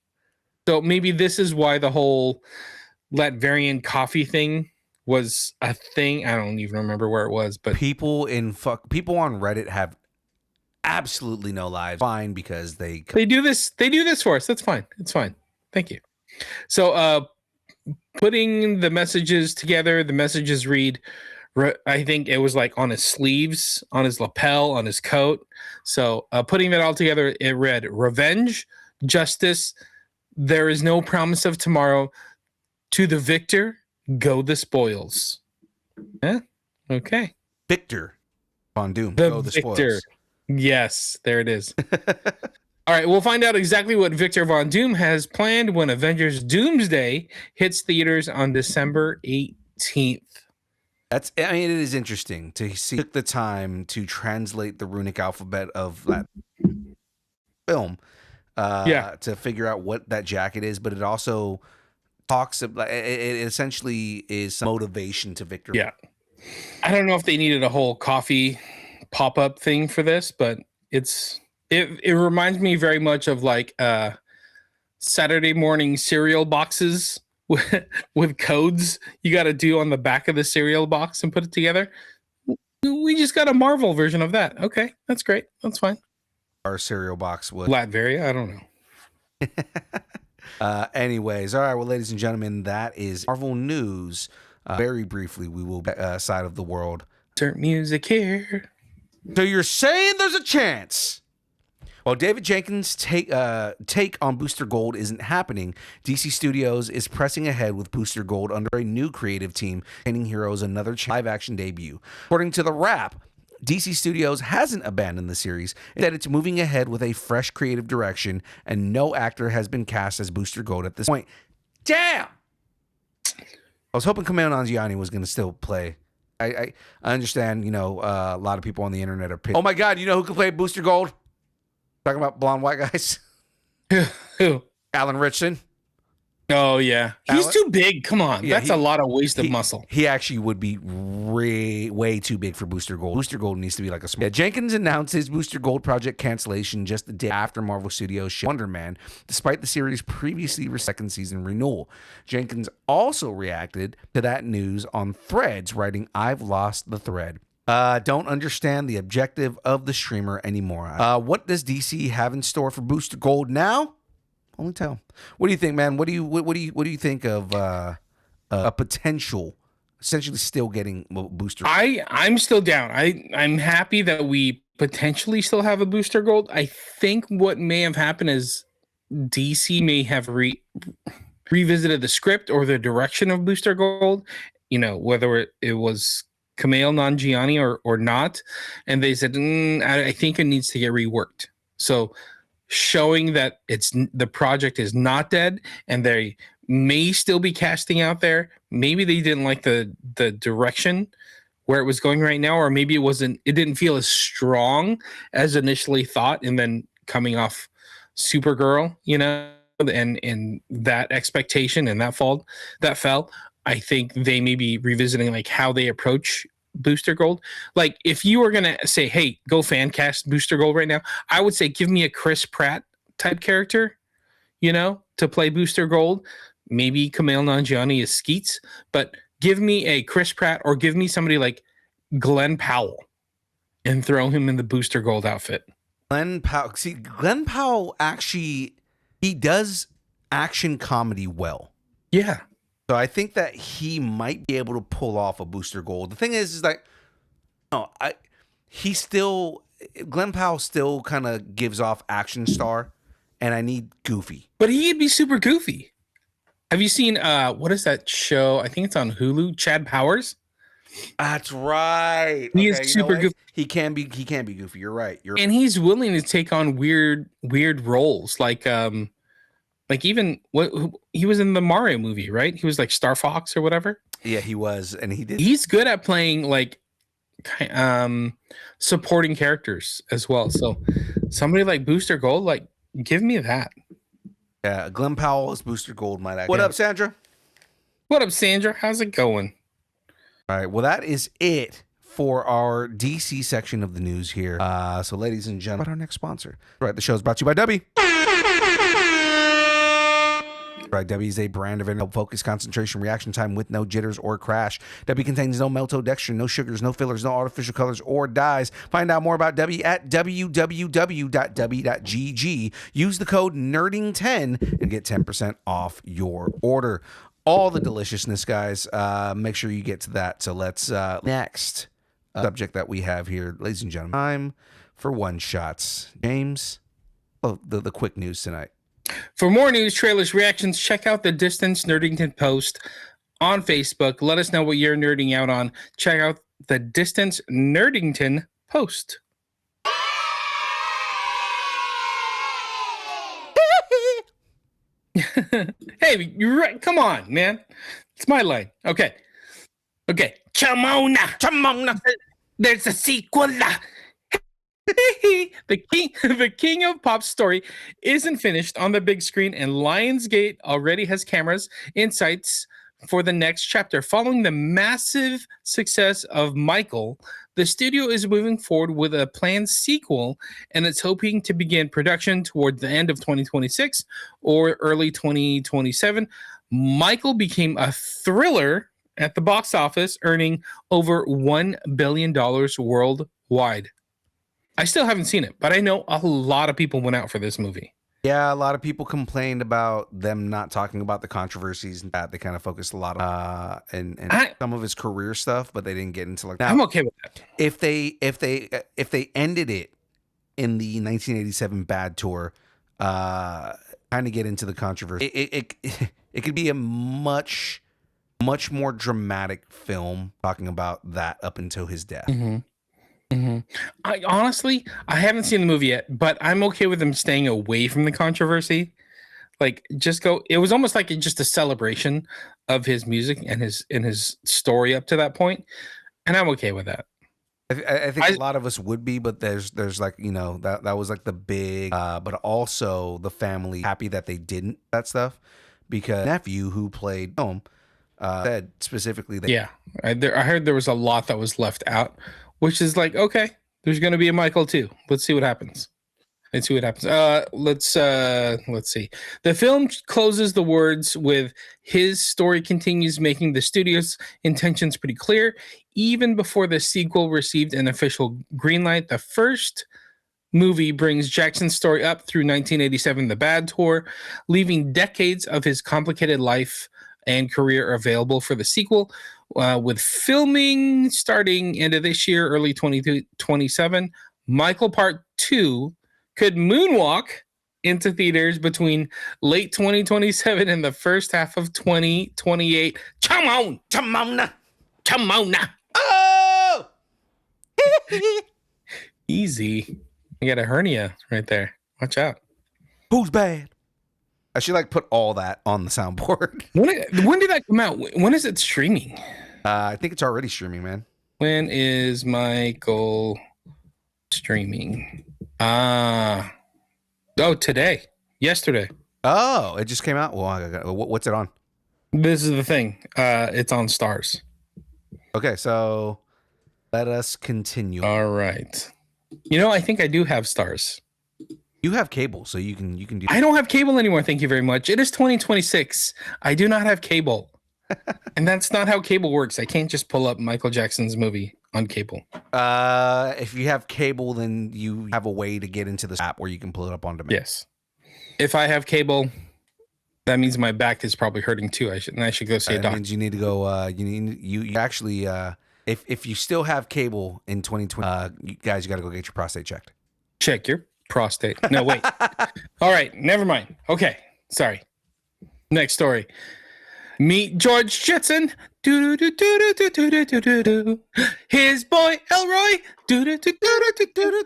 [SPEAKER 3] So maybe this is why the whole Latverian coffee thing was a thing. I don't even remember where it was, but
[SPEAKER 1] people on Reddit have absolutely no lives. Fine, because they
[SPEAKER 3] do this for us. That's fine. It's fine. Thank you. So putting the messages together, the messages read, I think it was like on his sleeves, on his lapel, on his coat. So putting that all together, it read, revenge, justice, there is no promise of tomorrow. To the victor, go the spoils. Yeah? Okay.
[SPEAKER 1] Victor Von Doom.
[SPEAKER 3] The
[SPEAKER 1] Go the
[SPEAKER 3] victor.
[SPEAKER 1] spoils.
[SPEAKER 3] Yes, there it is. All right, we'll find out exactly what Victor Von Doom has planned when Avengers Doomsday hits theaters on December 18th.
[SPEAKER 1] It is interesting to see took the time to translate the runic alphabet of that film to figure out what that jacket is, but it also talks about it essentially is some motivation to Victor.
[SPEAKER 3] Yeah. I don't know if they needed a whole coffee pop-up thing for this, but it reminds me very much of like Saturday morning cereal boxes with codes you got to do on the back of the cereal box and put it together. We just got a Marvel version of that. Okay, that's great. That's fine.
[SPEAKER 1] Our cereal box was
[SPEAKER 3] Latveria. I don't know.
[SPEAKER 1] Anyways, all right. Well, ladies and gentlemen, that is Marvel news. Very briefly, we will side of the world.
[SPEAKER 3] Insert music here.
[SPEAKER 1] So you're saying there's a chance? While David Jenkins' take on Booster Gold isn't happening, DC Studios is pressing ahead with Booster Gold under a new creative team, Training Heroes another live-action debut. According to The Wrap, DC Studios hasn't abandoned the series. Instead, it's moving ahead with a fresh creative direction, and no actor has been cast as Booster Gold at this point. Damn! I was hoping Kumail Nanjiani was going to still play. I understand, a lot of people on the internet are pissed. Oh my God, you know who could play Booster Gold? Talking about blonde white guys.
[SPEAKER 3] Who?
[SPEAKER 1] Alan Ritchson.
[SPEAKER 3] Oh yeah, he's too big. Come on,
[SPEAKER 1] Yeah,
[SPEAKER 3] that's a lot of wasted muscle.
[SPEAKER 1] He actually would be way too big for Booster Gold. Booster Gold needs to be like a small. Yeah, Jenkins announced his Booster Gold project cancellation just the day after Marvel Studios showed Wonder Man, despite the series' previously second season renewal. Jenkins also reacted to that news on Threads, writing, "I've lost the thread. Don't understand the objective of the streamer anymore. What does DC have in store for Booster Gold now? Only tell. What do you think, man? What do you think of a potential, essentially still getting Booster?
[SPEAKER 3] I'm still down. I'm happy that we potentially still have a Booster Gold. I think what may have happened is DC may have revisited the script or the direction of Booster Gold. Whether it was Kumail Nanjiani or not, and they said I think it needs to get reworked. So showing that the project is not dead and they may still be casting out there. Maybe they didn't like the direction where it was going right now, or maybe it didn't feel as strong as initially thought, and then coming off Supergirl, and that expectation and that fell. I think they may be revisiting like how they approach Booster Gold. Like if you were going to say, hey, go fan cast Booster Gold right now, I would say give me a Chris Pratt type character, to play Booster Gold. Maybe Kumail Nanjiani is Skeets, but give me a Chris Pratt or give me somebody like Glenn Powell and throw him in the Booster Gold outfit.
[SPEAKER 1] Glenn Powell actually, he does action comedy well.
[SPEAKER 3] Yeah.
[SPEAKER 1] So I think that he might be able to pull off a Booster Gold. The thing is like, Glenn Powell still kind of gives off action star, and I need goofy.
[SPEAKER 3] But he'd be super goofy. Have you seen what is that show? I think it's on Hulu. Chad Powers.
[SPEAKER 1] That's right.
[SPEAKER 3] He is
[SPEAKER 1] Okay, you know
[SPEAKER 3] super
[SPEAKER 1] what?
[SPEAKER 3] goofy.
[SPEAKER 1] He can be goofy. You're right.
[SPEAKER 3] And he's willing to take on weird roles, like even he was in the Mario movie, right? He was like Star Fox or whatever.
[SPEAKER 1] Yeah, he was, and he did.
[SPEAKER 3] He's good at playing like supporting characters as well. So somebody like Booster Gold, like, give me that.
[SPEAKER 1] Yeah, Glenn Powell is Booster Gold, might actually. What up, Sandra?
[SPEAKER 3] What up, Sandra? How's it going?
[SPEAKER 1] All right, well, that is it for our DC section of the news here. So, ladies and gentlemen, our next sponsor. Right, the show is brought to you by Debbie. Right, Debbie is a brand of no focus, concentration, reaction time with no jitters or crash. Debbie contains no maltodextrin, no sugars, no fillers, no artificial colors or dyes. Find out more about Debbie at www.debbie.gg. Use the code NERDING10 and get 10% off your order. All the deliciousness, guys. Make sure you get to that. So let's next subject that we have here, ladies and gentlemen. Time for one shots. James, the quick news tonight.
[SPEAKER 3] For more news, trailers, reactions, check out the Distance Nerdington post on Facebook. Let us know what you're nerding out on. Check out the Distance Nerdington post. Hey, you're right. Come on, man. It's my line. Okay. Chamona. There's a sequel. The king of pop story isn't finished on the big screen, and Lionsgate already has cameras in sights for the next chapter. Following the massive success of Michael, the studio is moving forward with a planned sequel, and it's hoping to begin production toward the end of 2026 or early 2027. Michael became a thriller at the box office, earning over $1 billion worldwide. I still haven't seen it, but I know a lot of people went out for this movie.
[SPEAKER 1] Yeah, a lot of people complained about them not talking about the controversies and that. They kind of focused a lot on and some of his career stuff, but they didn't get into like. Now,
[SPEAKER 3] I'm okay with that.
[SPEAKER 1] If they ended it in the 1987 Bad Tour, kind of get into the controversy. It could be a much more dramatic film talking about that up until his death.
[SPEAKER 3] Mm-hmm. I honestly haven't seen the movie yet, but I'm okay with them staying away from the controversy. Like, just go. It was almost like just a celebration of his music and his story up to that point, and I'm okay with that.
[SPEAKER 1] I think a lot of us would be, but there's like, you know, that was like the big, but also the family happy that they didn't that stuff, because nephew who played home said specifically that
[SPEAKER 3] I heard there was a lot that was left out. Which is like, okay, there's going to be a Michael too. Let's see what happens. Let's see. The film closes the words with his story continues, making the studio's intentions pretty clear. Even before the sequel received an official green light, the first movie brings Jackson's story up through 1987, The Bad Tour, leaving decades of his complicated life and career available for the sequel. With filming starting end of this year, early 2027, Michael Part 2 could moonwalk into theaters between late 2027 and the first half of 2028. Come on.
[SPEAKER 1] oh
[SPEAKER 3] Easy. You got a hernia right there. Watch out.
[SPEAKER 1] Who's bad? I should like put all that on the soundboard.
[SPEAKER 3] When did that come out? When is it streaming?
[SPEAKER 1] I think it's already streaming, man.
[SPEAKER 3] When is Michael streaming? Today. Yesterday.
[SPEAKER 1] Oh, it just came out. Well, what's it on?
[SPEAKER 3] This is the thing. It's on Stars.
[SPEAKER 1] Okay, so let us continue.
[SPEAKER 3] All right. You know, I think I do have Stars.
[SPEAKER 1] You have cable, so you can do.
[SPEAKER 3] I don't have cable anymore. Thank you very much. It is 2026. I do not have cable, and that's not how cable works. I can't just pull up Michael Jackson's movie on cable.
[SPEAKER 1] If you have cable, then you have a way to get into this app where you can pull it up on demand.
[SPEAKER 3] Yes. If I have cable, that means my back is probably hurting too. I should go see a doctor.
[SPEAKER 1] That means you need to go. You actually. If you still have cable in 2020, you guys, you got to go get your prostate checked.
[SPEAKER 3] Check your prostate. No, wait. All right, never mind. Okay, sorry. Next story. Meet George Jetson. Do do do do do do do do do do. His boy Elroy. Do do do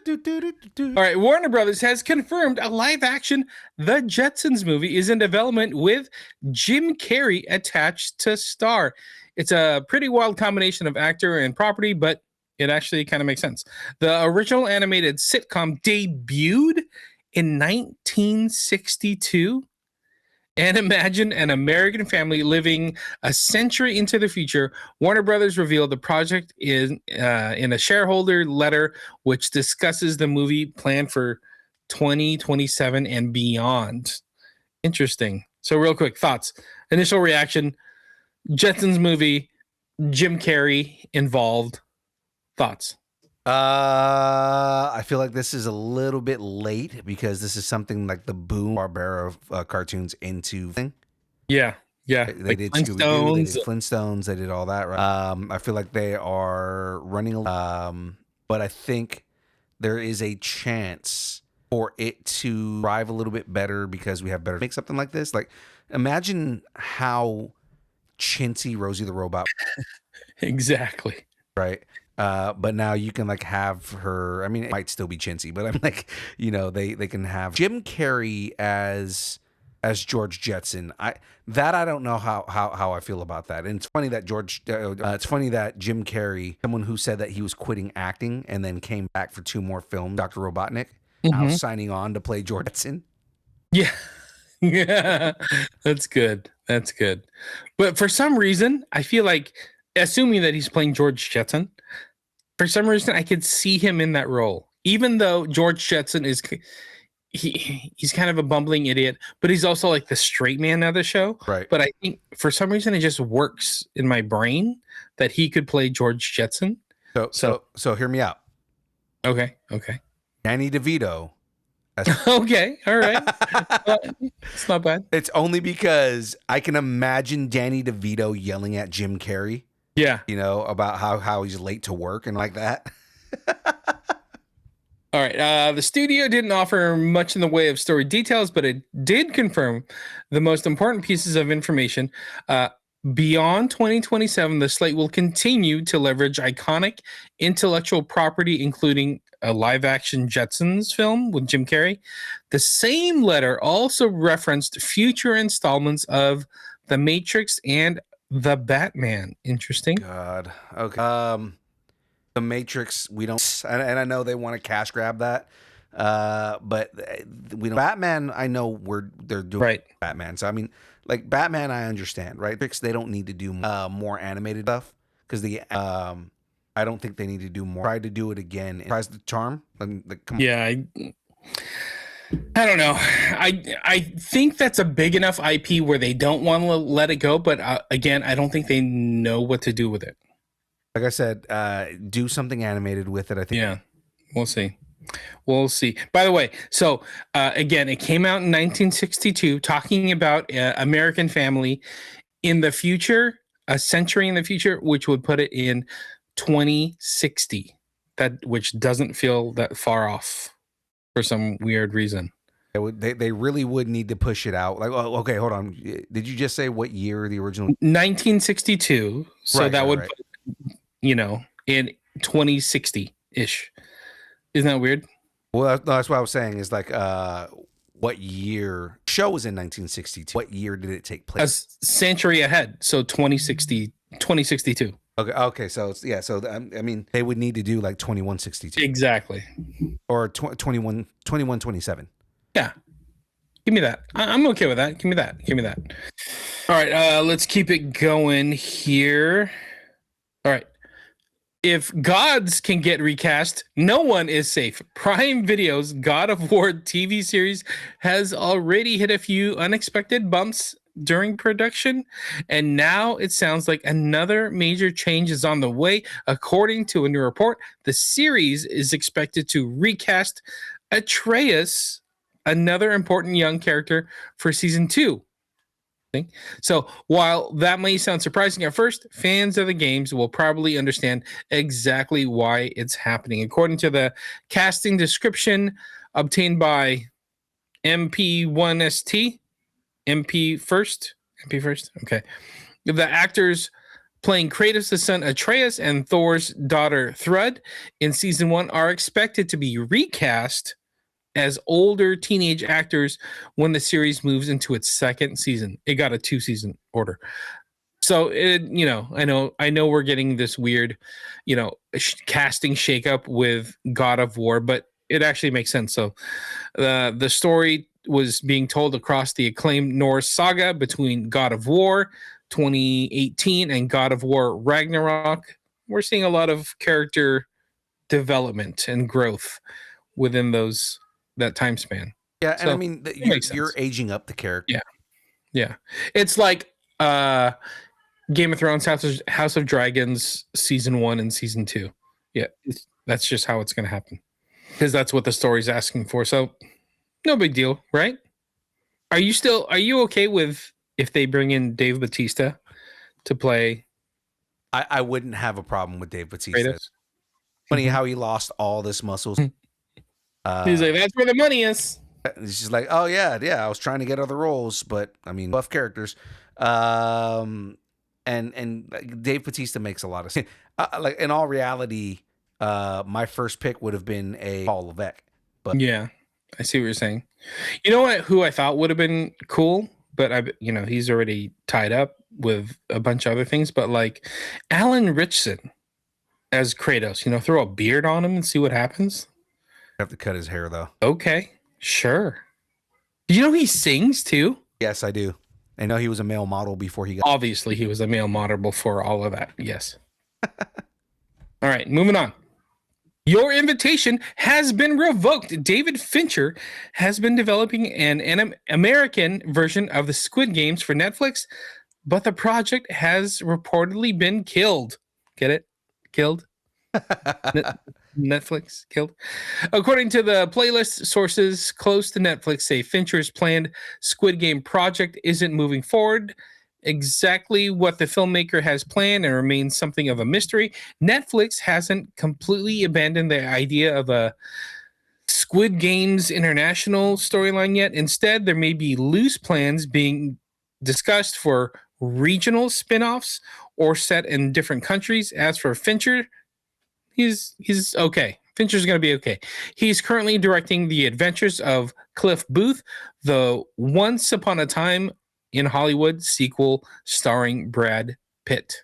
[SPEAKER 3] do do do. All right, Warner Brothers has confirmed a live-action The Jetsons movie is in development with Jim Carrey attached to star. It's a pretty wild combination of actor and property, but it actually kind of makes sense. The original animated sitcom debuted in 1962. And imagine an American family living a century into the future. Warner Brothers revealed the project in a shareholder letter, which discusses the movie plan for 2027 and beyond. Interesting. So, real quick thoughts. Initial reaction: Jetsons movie, Jim Carrey involved. Thoughts?
[SPEAKER 1] I feel like this is a little bit late because this is something like the Boom Barbera cartoons into thing.
[SPEAKER 3] Yeah.
[SPEAKER 1] They
[SPEAKER 3] like
[SPEAKER 1] did Scooby-Doo, they did
[SPEAKER 3] Flintstones.
[SPEAKER 1] Flintstones, they did all that, right? I feel like they are running, but I think there is a chance for it to thrive a little bit better because we have better make something like this. Like, imagine how chintzy Rosie the Robot,
[SPEAKER 3] Exactly.
[SPEAKER 1] right? But now you can like have her. I mean, it might still be chintzy, but I'm like, they can have Jim Carrey as George Jetson. I don't know how I feel about that. And it's funny that Jim Carrey, someone who said that he was quitting acting and then came back for 2 more films, Dr. Robotnik, now signing on to play George Jetson.
[SPEAKER 3] Yeah. Yeah. That's good. But for some reason, I feel like, assuming that he's playing George Jetson, for some reason I could see him in that role. Even though George Jetson is he's kind of a bumbling idiot, but he's also like the straight man of the show.
[SPEAKER 1] Right.
[SPEAKER 3] But I think for some reason it just works in my brain that he could play George Jetson.
[SPEAKER 1] So hear me out.
[SPEAKER 3] Okay.
[SPEAKER 1] Danny DeVito.
[SPEAKER 3] Okay. All right. It's not bad.
[SPEAKER 1] It's only because I can imagine Danny DeVito yelling at Jim Carrey.
[SPEAKER 3] Yeah.
[SPEAKER 1] About how he's late to work and like that.
[SPEAKER 3] All right. The studio didn't offer much in the way of story details, but it did confirm the most important pieces of information. Beyond 2027, the slate will continue to leverage iconic intellectual property, including a live-action Jetsons film with Jim Carrey. The same letter also referenced future installments of The Matrix and The Batman. Interesting.
[SPEAKER 1] God. Okay. The Matrix, we don't, and I know they want to cash grab that, but we don't. Batman, I know they're doing
[SPEAKER 3] Right.
[SPEAKER 1] Batman. So I mean, like Batman, I understand, right? They don't need to do more animated stuff because I don't think they need to do more. Try to do it again. Tries to charm.
[SPEAKER 3] Yeah. I don't know. I think that's a big enough IP where they don't want to let it go. But again, I don't think they know what to do with it.
[SPEAKER 1] Like I said, do something animated with it. I think.
[SPEAKER 3] Yeah, we'll see. By the way, so again, it came out in 1962, talking about American family in the future, a century in the future, which would put it in 2060. Which doesn't feel that far off for some weird reason.
[SPEAKER 1] They really would need to push it out. Like, oh, okay, hold on. Did you just say what year the original?
[SPEAKER 3] 1962. So
[SPEAKER 1] right,
[SPEAKER 3] that would,
[SPEAKER 1] right.
[SPEAKER 3] Put, in 2060 ish. Isn't that weird?
[SPEAKER 1] Well, that's what I was saying. Is like, what year? Show was in 1962. What year did it take place?
[SPEAKER 3] A century ahead. So 2062.
[SPEAKER 1] Okay. So So I mean, they would need to do like 2162.
[SPEAKER 3] Exactly.
[SPEAKER 1] Or 2127.
[SPEAKER 3] Yeah. Give me that. I'm okay with that. Give me that. All right. Let's keep it going here. All right. If gods can get recast, no one is safe. Prime Video's God of War TV series has already hit a few unexpected bumps during production, and now it sounds like another major change is on the way. According to a new report, the series is expected to recast Atreus, another important young character, for season 2. So while that may sound surprising at first, fans of the games will probably understand exactly why it's happening. According to the casting description obtained by MP1ST, MP First, Happy first? Okay. The actors playing Kratos' son Atreus and Thor's daughter Thrud in season 1 are expected to be recast as older teenage actors when the series moves into its second season. It got a 2-season order. So I know we're getting this weird, casting shakeup with God of War, but it actually makes sense. So the story was being told across the acclaimed Norse saga between God of War 2018 and God of War Ragnarok. We're seeing a lot of character development and growth within that time span.
[SPEAKER 1] Yeah, and
[SPEAKER 3] So,
[SPEAKER 1] I mean,
[SPEAKER 3] makes
[SPEAKER 1] you're
[SPEAKER 3] sense.
[SPEAKER 1] aging up the character.
[SPEAKER 3] Yeah. It's like Game of Thrones, House of Dragons, season 1 and season 2. Yeah, that's just how it's going to happen because that's what the story's asking for. So, no big deal, right? Are you okay with if they bring in Dave Bautista to play
[SPEAKER 1] I wouldn't have a problem with Dave Bautista.
[SPEAKER 3] Kratos?
[SPEAKER 1] Funny how he lost all this muscles.
[SPEAKER 3] He's like, that's where the money is.
[SPEAKER 1] It's just like, oh yeah, I was trying to get other roles, but I mean, buff characters. And Dave Bautista makes a lot of sense. Like in all reality, my first pick would have been a Paul Levesque. But
[SPEAKER 3] Yeah, I see what you're saying. You know what? Who I thought would have been cool, but he's already tied up with a bunch of other things. But like Alan Ritchson as Kratos, throw a beard on him and see what happens.
[SPEAKER 1] I have to cut his hair though.
[SPEAKER 3] Okay, sure. You know he sings too?
[SPEAKER 1] Yes, I do. I know he was a male model before he got.
[SPEAKER 3] Obviously, he was a male model before all of that. Yes. All right, moving on. Your invitation has been revoked. David Fincher has been developing an American version of the Squid Games for Netflix, but the project has reportedly been killed. Get it? Killed? Netflix killed. According to the playlist, sources close to Netflix say Fincher's planned Squid Game project isn't moving forward. Exactly what the filmmaker has planned and remains something of a mystery. Netflix hasn't completely abandoned the idea of a Squid Games international storyline yet. Instead, there may be loose plans being discussed for regional spin-offs or set in different countries. As for Fincher, he's okay. Fincher's going to be okay. He's currently directing The Adventures of Cliff Booth, the Once Upon a Time in Hollywood sequel starring Brad Pitt.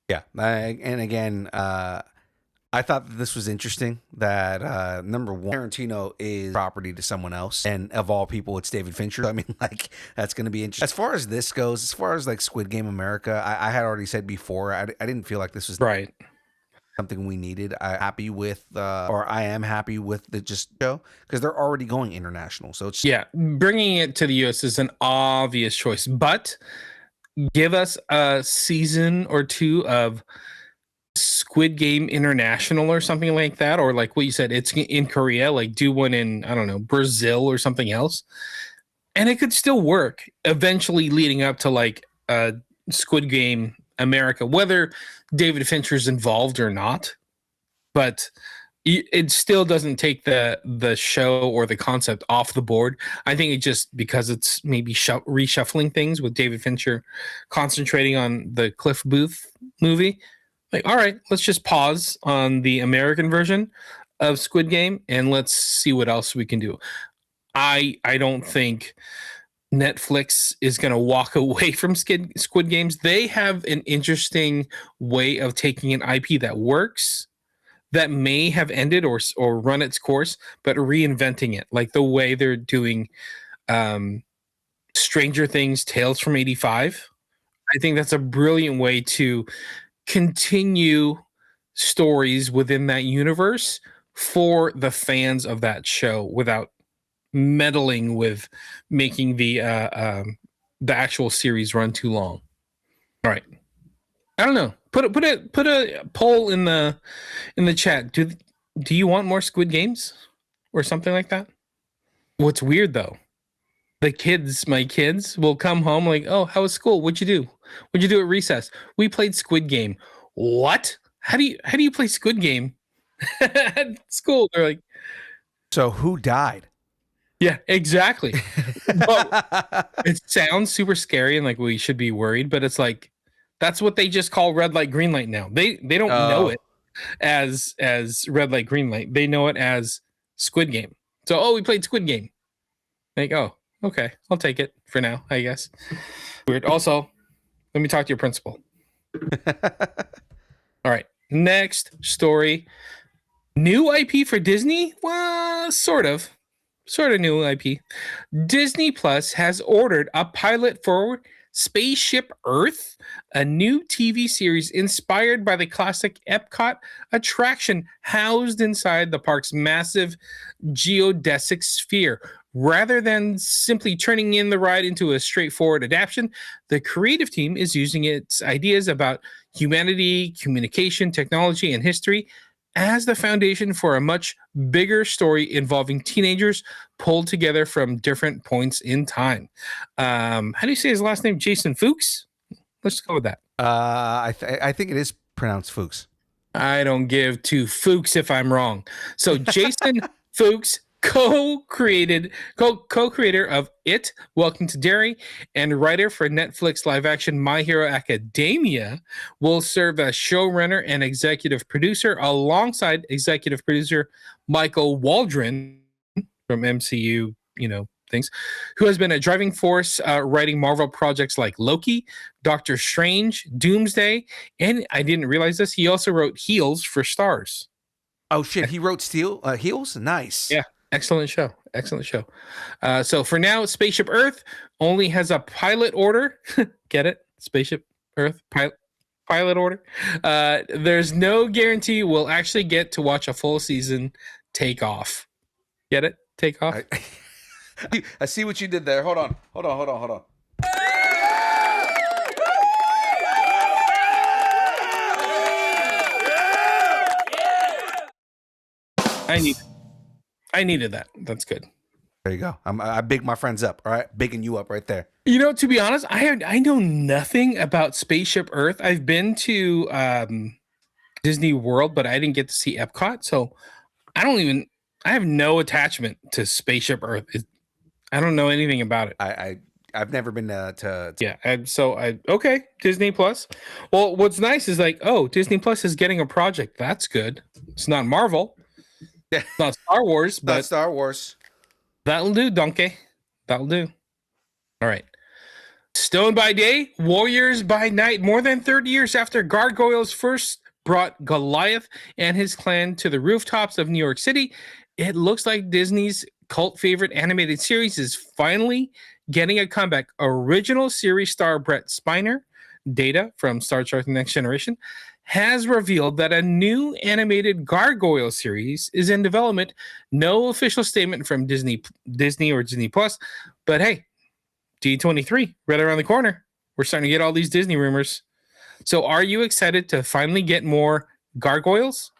[SPEAKER 1] Yeah. And again, I thought that this was interesting that number one, Tarantino is property to someone else, and of all people, it's David Fincher. I mean, like, that's going to be interesting. As far as this goes, as far as like Squid Game America, I had already said before, I didn't feel like this was
[SPEAKER 3] right.
[SPEAKER 1] Something we needed. I am happy with the just show because they're already going international. So it's
[SPEAKER 3] bringing it to the US is an obvious choice, but give us a season or 2 of Squid Game International or something like that, or like what you said, it's in Korea, like do one in, I don't know, Brazil or something else, and it could still work eventually leading up to like Squid Game America, whether David Fincher's involved or not, but it still doesn't take the show or the concept off the board. I think it just, because it's maybe reshuffling things with David Fincher concentrating on the Cliff Booth movie. Like, all right, let's just pause on the American version of Squid Game and let's see what else we can do. I don't think Netflix is going to walk away from Squid Games. They have an interesting way of taking an IP that works, that may have ended or run its course, but reinventing it, like the way they're doing Stranger Things, Tales from 85. I think that's a brilliant way to continue stories within that universe for the fans of that show without meddling with making the actual series run too long. All right, I don't know. Put a poll in the chat. Do you want more Squid Games or something like that? What's weird though, my kids will come home like, oh, how was school? What'd you do? What'd you do at recess? We played Squid Game. What? How do you play Squid Game at school? They're like,
[SPEAKER 1] so who died?
[SPEAKER 3] Yeah, exactly. But it sounds super scary and like we should be worried, but it's like that's what they just call red light, green light now. They don't know
[SPEAKER 1] Oh.
[SPEAKER 3] it as red light, green light. They know it as Squid Game. So, we played Squid Game. Like, oh, okay, I'll take it for now, I guess. Weird. Also, let me talk to your principal. All right, next story. New IP for Disney? Well, sort of new IP. Disney Plus has ordered a pilot for Spaceship Earth, a new TV series inspired by the classic Epcot attraction housed inside the park's massive geodesic sphere. Rather than simply turning in the ride into a straightforward adaptation, the creative team is using its ideas about humanity, communication, technology, and history as the foundation for a much bigger story involving teenagers pulled together from different points in time. How do you say his last name? Jason Fuchs? Let's go with that.
[SPEAKER 1] I think it is pronounced Fuchs.
[SPEAKER 3] I don't give two Fuchs if I'm wrong. So Jason Fuchs, co-creator of It, Welcome to Derry, and writer for Netflix live-action My Hero Academia, will serve as showrunner and executive producer alongside executive producer Michael Waldron from MCU, things, who has been a driving force writing Marvel projects like Loki, Doctor Strange, Doomsday, and I didn't realize this, he also wrote Heels for Stars.
[SPEAKER 1] Oh shit, he wrote Heels? Nice.
[SPEAKER 3] Yeah, excellent show. So for now, Spaceship Earth only has a pilot order. Get it? Spaceship Earth pilot order. There's no guarantee we'll actually get to watch a full season take off. Get it? Take off.
[SPEAKER 1] I see what you did there. Hold on.
[SPEAKER 3] I needed that. That's good.
[SPEAKER 1] There you go. I big my friends up. All right, bigging you up right there.
[SPEAKER 3] To be honest, I know nothing about Spaceship Earth. I've been to Disney World, but I didn't get to see Epcot, so I have no attachment to Spaceship Earth. I don't know anything about it.
[SPEAKER 1] I've never been to
[SPEAKER 3] Yeah. Okay, Disney Plus. Well, what's nice is Disney Plus is getting a project. That's good. It's not Marvel.
[SPEAKER 1] Yeah.
[SPEAKER 3] It's not Star Wars, but
[SPEAKER 1] not Star Wars.
[SPEAKER 3] That'll do, donkey. That'll do. All right. Stone by day, warriors by night. More than 30 years after Gargoyles first brought Goliath and his clan to the rooftops of New York City, it looks like Disney's cult favorite animated series is finally getting a comeback. Original series star Brett Spiner, Data from Star Trek The Next Generation, has revealed that a new animated Gargoyle series is in development. No official statement from Disney or Disney Plus, but hey, D23 right around the corner. We're starting to get all these Disney rumors. So are you excited to finally get more Gargoyles?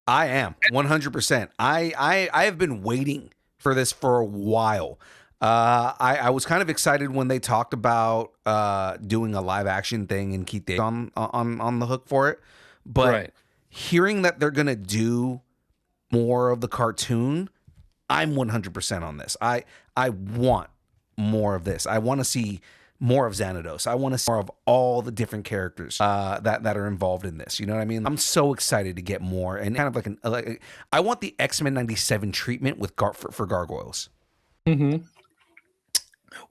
[SPEAKER 1] I am 100%. I have been waiting for this for a while. I was kind of excited when they talked about doing a live action thing and keep Dave on the hook for it. But hearing that they're gonna do more of the cartoon, I'm 100% on this. I want more of this. I want to see more of Xanados. I want to see more of all the different characters that are involved in this. You know what I mean? I'm so excited to get more, and kind of I want the X-Men 97 treatment with for Gargoyles.
[SPEAKER 3] Mm-hmm.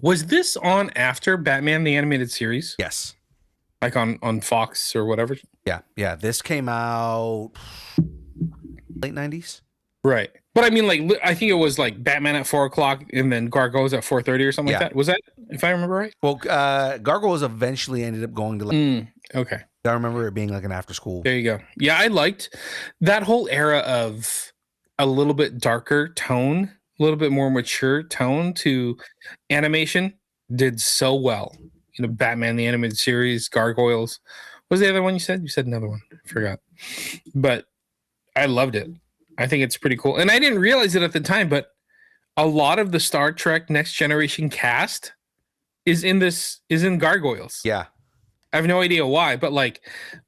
[SPEAKER 3] Was this on after Batman the Animated Series?
[SPEAKER 1] Yes.
[SPEAKER 3] Like on Fox or whatever?
[SPEAKER 1] Yeah. This came out late 90s.
[SPEAKER 3] Right. But I mean, I think it was like Batman at 4:00 and then Gargoyles at 4:30 or something like that. Was that, if I remember right?
[SPEAKER 1] Well, Gargoyles eventually ended up going to
[SPEAKER 3] okay.
[SPEAKER 1] I remember it being like an after school.
[SPEAKER 3] There you go. Yeah, I liked that whole era of a little bit darker tone, a little bit more mature tone to animation. Did so well. Batman the Animated Series, Gargoyles. What was the other one you said? You said another one. I forgot. But I loved it. I think it's pretty cool. And I didn't realize it at the time, but a lot of the Star Trek Next Generation cast is in Gargoyles.
[SPEAKER 1] Yeah.
[SPEAKER 3] I have no idea why, but like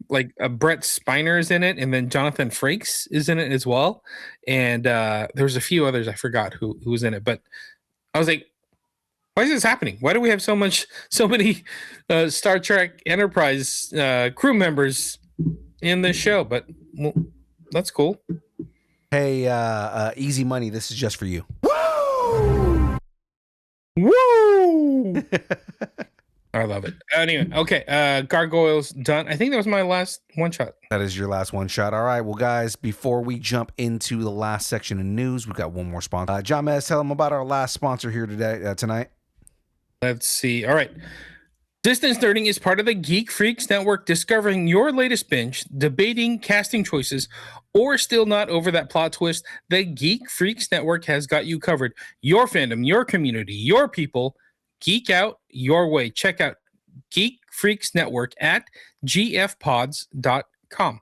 [SPEAKER 3] Brett Spiner is in it, and then Jonathan Frakes is in it as well, and there's a few others I forgot who was in it, but I was like, why is this happening? Why do we have so many Star Trek Enterprise crew members in this show? But well, that's cool.
[SPEAKER 1] Hey, Easy Money, this is just for you.
[SPEAKER 3] Woo! I love it. Anyway, okay. Gargoyles done. I think that was my last one shot.
[SPEAKER 1] That is your last one shot. All right. Well, guys, before we jump into the last section of news, we've got one more sponsor. Jahmez, tell them about our last sponsor here tonight.
[SPEAKER 3] Let's see. All right. Distance Nerding is part of the Geek Freaks Network, discovering your latest binge, debating casting choices, or still not over that plot twist. The Geek Freaks Network has got you covered. Your fandom, your community, your people. Geek out your way. Check out Geek Freaks Network at gfpods.com.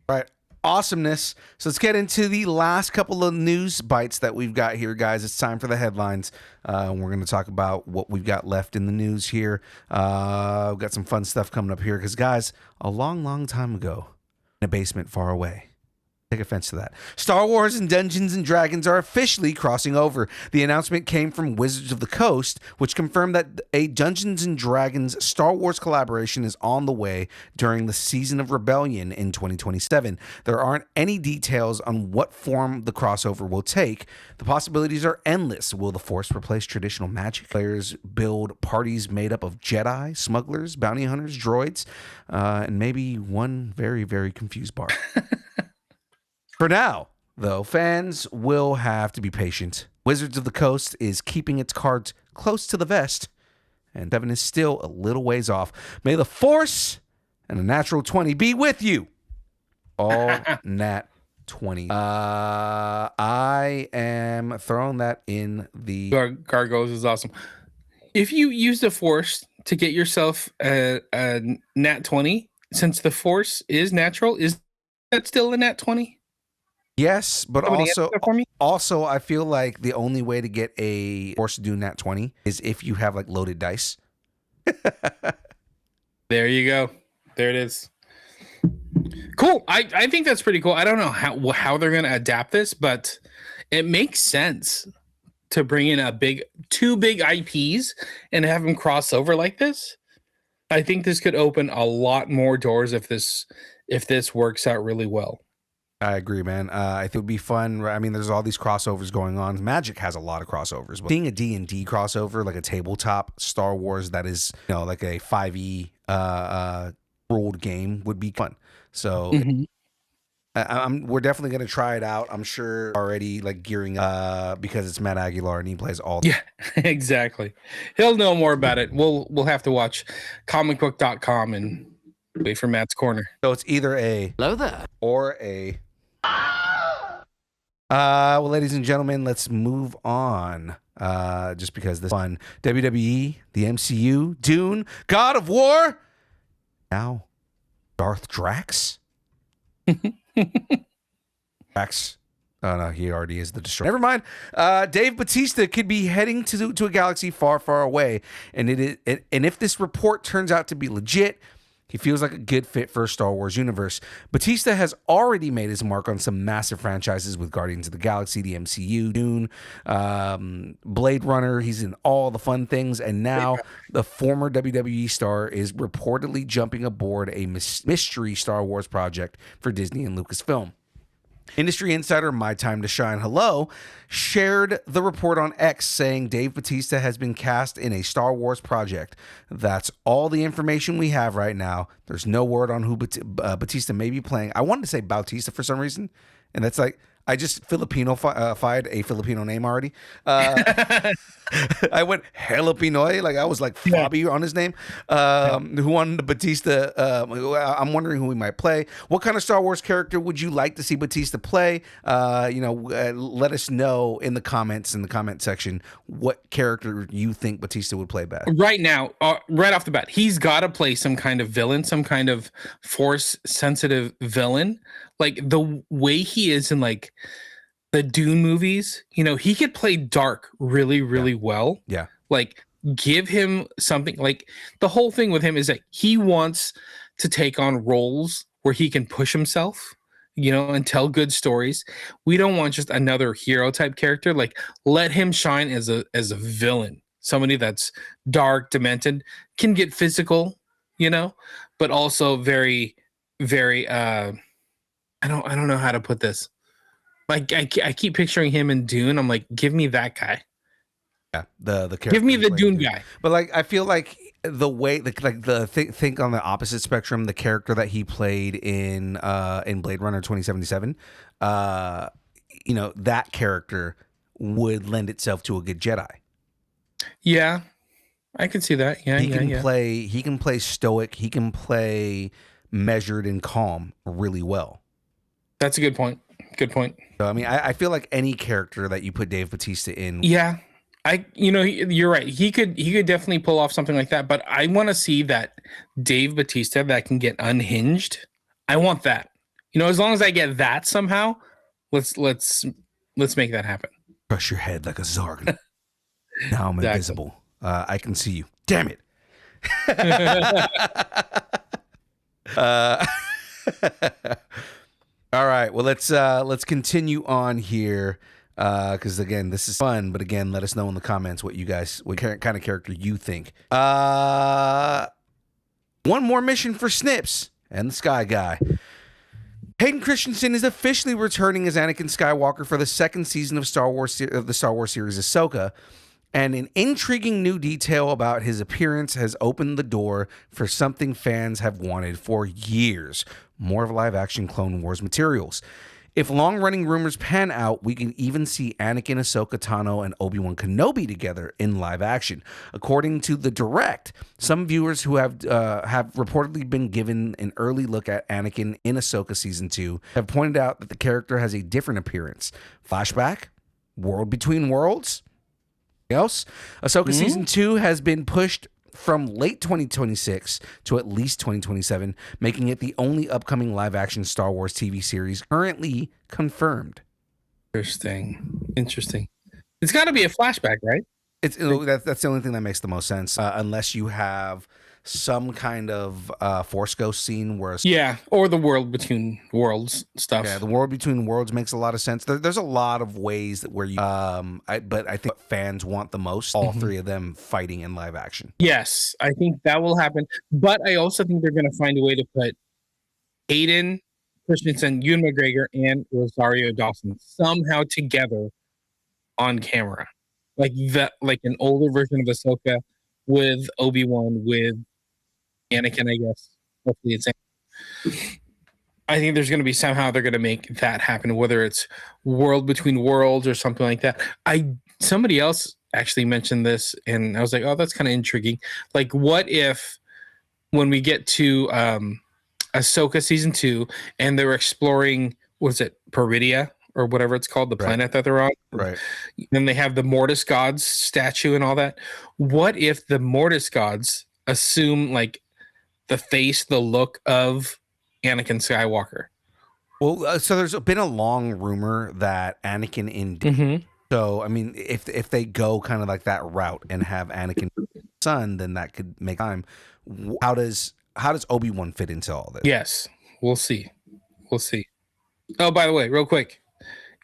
[SPEAKER 1] All right. Awesomeness. So let's get into the last couple of news bites that we've got here, guys. It's time for the headlines. We're going to talk about what we've got left in the news here. We've got some fun stuff coming up here because, guys, a long time ago, in a basement far away. Take offense to that. Star Wars and Dungeons and Dragons are officially crossing over. The announcement came from Wizards of the Coast, which confirmed that a Dungeons and Dragons Star Wars collaboration is on the way during the Season of Rebellion in 2027. There aren't any details on what form the crossover will take. The possibilities are endless. Will the Force replace traditional magic? Players build parties made up of Jedi, smugglers, bounty hunters, droids, and maybe one very, very confused bard. For now, though, fans will have to be patient. Wizards of the Coast is keeping its cards close to the vest, and Devin is still a little ways off. May the Force and a natural 20 be with you. All nat 20. I am throwing that in the...
[SPEAKER 3] Gargoyles is awesome. If you use the Force to get yourself a nat 20, since the Force is natural, is that still a nat 20?
[SPEAKER 1] Yes, but also I feel like the only way to get a Force to do nat 20 is if you have like loaded dice.
[SPEAKER 3] There you go. There it is. Cool. I think that's pretty cool. I don't know how they're going to adapt this, but it makes sense to bring in two big IPs and have them cross over like this. I think this could open a lot more doors if this works out really well.
[SPEAKER 1] I agree, man. I think it would be fun. I mean, there's all these crossovers going on. Magic has a lot of crossovers. But seeing a D&D crossover, like a tabletop Star Wars that is, like a 5e ruled game would be fun. So we're definitely going to try it out. I'm sure already like gearing up because it's Matt Aguilar and he plays all.
[SPEAKER 3] Yeah, exactly. He'll know more about it. We'll have to watch comicbook.com and wait for Matt's corner.
[SPEAKER 1] So it's either a
[SPEAKER 2] hello there
[SPEAKER 1] or a... well, ladies and gentlemen, let's move on. Just because this fun. WWE, the MCU, Dune, God of War. Now, Darth Drax. Drax. Oh no, he already is the destroyer. Never mind. Dave Bautista could be heading to a galaxy far, far away, and if this report turns out to be legit, he feels like a good fit for a Star Wars universe. Bautista has already made his mark on some massive franchises with Guardians of the Galaxy, the MCU, Dune, Blade Runner. He's in all the fun things. And now the former WWE star is reportedly jumping aboard a mystery Star Wars project for Disney and Lucasfilm. Industry insider My Time to Shine Hello shared the report on X saying Dave Bautista has been cast in a Star Wars project. That's all the information we have right now. There's no word on who Bautista may be playing. I wanted to say Bautista for some reason, and that's like I just Filipino-fied a Filipino name already. I went Jalapenoy, like I was like Fabi on his name. Who wanted Bautista? I'm wondering who he might play. What kind of Star Wars character would you like to see Bautista play? Let us know in the comments, in the comment section, what character you think Bautista would play best.
[SPEAKER 3] Right now, right off the bat, he's got to play some kind of villain, some kind of Force-sensitive villain. Like the way he is in like the Dune movies, he could play dark really, really well.
[SPEAKER 1] Yeah.
[SPEAKER 3] Like give him something. Like, the whole thing with him is that he wants to take on roles where he can push himself, and tell good stories. We don't want just another hero type character. Like, let him shine as a villain, somebody that's dark, demented, can get physical, but also very, very I don't know how to put this. Like, I keep picturing him in Dune. I'm like, give me that guy.
[SPEAKER 1] Yeah, the character.
[SPEAKER 3] Give me the Dune guy.
[SPEAKER 1] But like, I feel like the way, think on the opposite spectrum, the character that he played in Blade Runner 2077, that character would lend itself to a good Jedi.
[SPEAKER 3] Yeah, I can see that. Yeah,
[SPEAKER 1] he can play stoic. He can play measured and calm really well.
[SPEAKER 3] That's a good point. Good point.
[SPEAKER 1] So, I mean, I feel like any character that you put Dave Bautista in.
[SPEAKER 3] Yeah. You're right. He could definitely pull off something like that, but I want to see that Dave Bautista that can get unhinged. I want that. As long as I get that somehow, let's make that happen.
[SPEAKER 1] Crush your head like a Zarg. Now I'm invisible. I can see you. Damn it. All right. Well, let's continue on here. Because again, this is fun, but again, let us know in the comments what kind of character you think. One more mission for Snips and the Sky Guy. Hayden Christensen is officially returning as Anakin Skywalker for the second season of the Star Wars series Ahsoka, and an intriguing new detail about his appearance has opened the door for something fans have wanted for years: more of live-action Clone Wars materials. If long-running rumors pan out, we can even see Anakin, Ahsoka Tano, and Obi-Wan Kenobi together in live action. According to The Direct, some viewers who have reportedly been given an early look at Anakin in Ahsoka Season 2 have pointed out that the character has a different appearance. Flashback? World Between Worlds? Else? Ahsoka Season 2 has been pushed from late 2026 to at least 2027, making it the only upcoming live-action Star Wars TV series currently confirmed.
[SPEAKER 3] Interesting. It's got to be a flashback, right?
[SPEAKER 1] That's the only thing that makes the most sense, unless you have some kind of Force Ghost scene where
[SPEAKER 3] or the World Between Worlds stuff.
[SPEAKER 1] Yeah, the World Between Worlds makes a lot of sense. There's a lot of ways that where you but I think what fans want the most, all three of them fighting in live action.
[SPEAKER 3] Yes, I think that will happen, but I also think they're going to find a way to put Hayden Christensen, Ewan McGregor, and Rosario Dawson somehow together on camera, like an older version of Ahsoka with Obi-Wan, with Anakin, I guess. Hopefully it's I think there's going to be somehow they're going to make that happen, whether it's World Between Worlds or something like that. Somebody else actually mentioned this, and I was like, oh, that's kind of intriguing. Like, what if when we get to Ahsoka Season 2 and they're exploring, was it Peridia or whatever it's called, the planet that they're on?
[SPEAKER 1] Right.
[SPEAKER 3] And they have the Mortis gods statue and all that. What if the Mortis gods assume like the face, the look of Anakin Skywalker?
[SPEAKER 1] Well, so there's been a long rumor that Anakin in so I mean, if they go kind of like that route and have Anakin son, then that could make time. How does Obi-Wan fit into all this?
[SPEAKER 3] Yes, we'll see. Oh, by the way, real quick,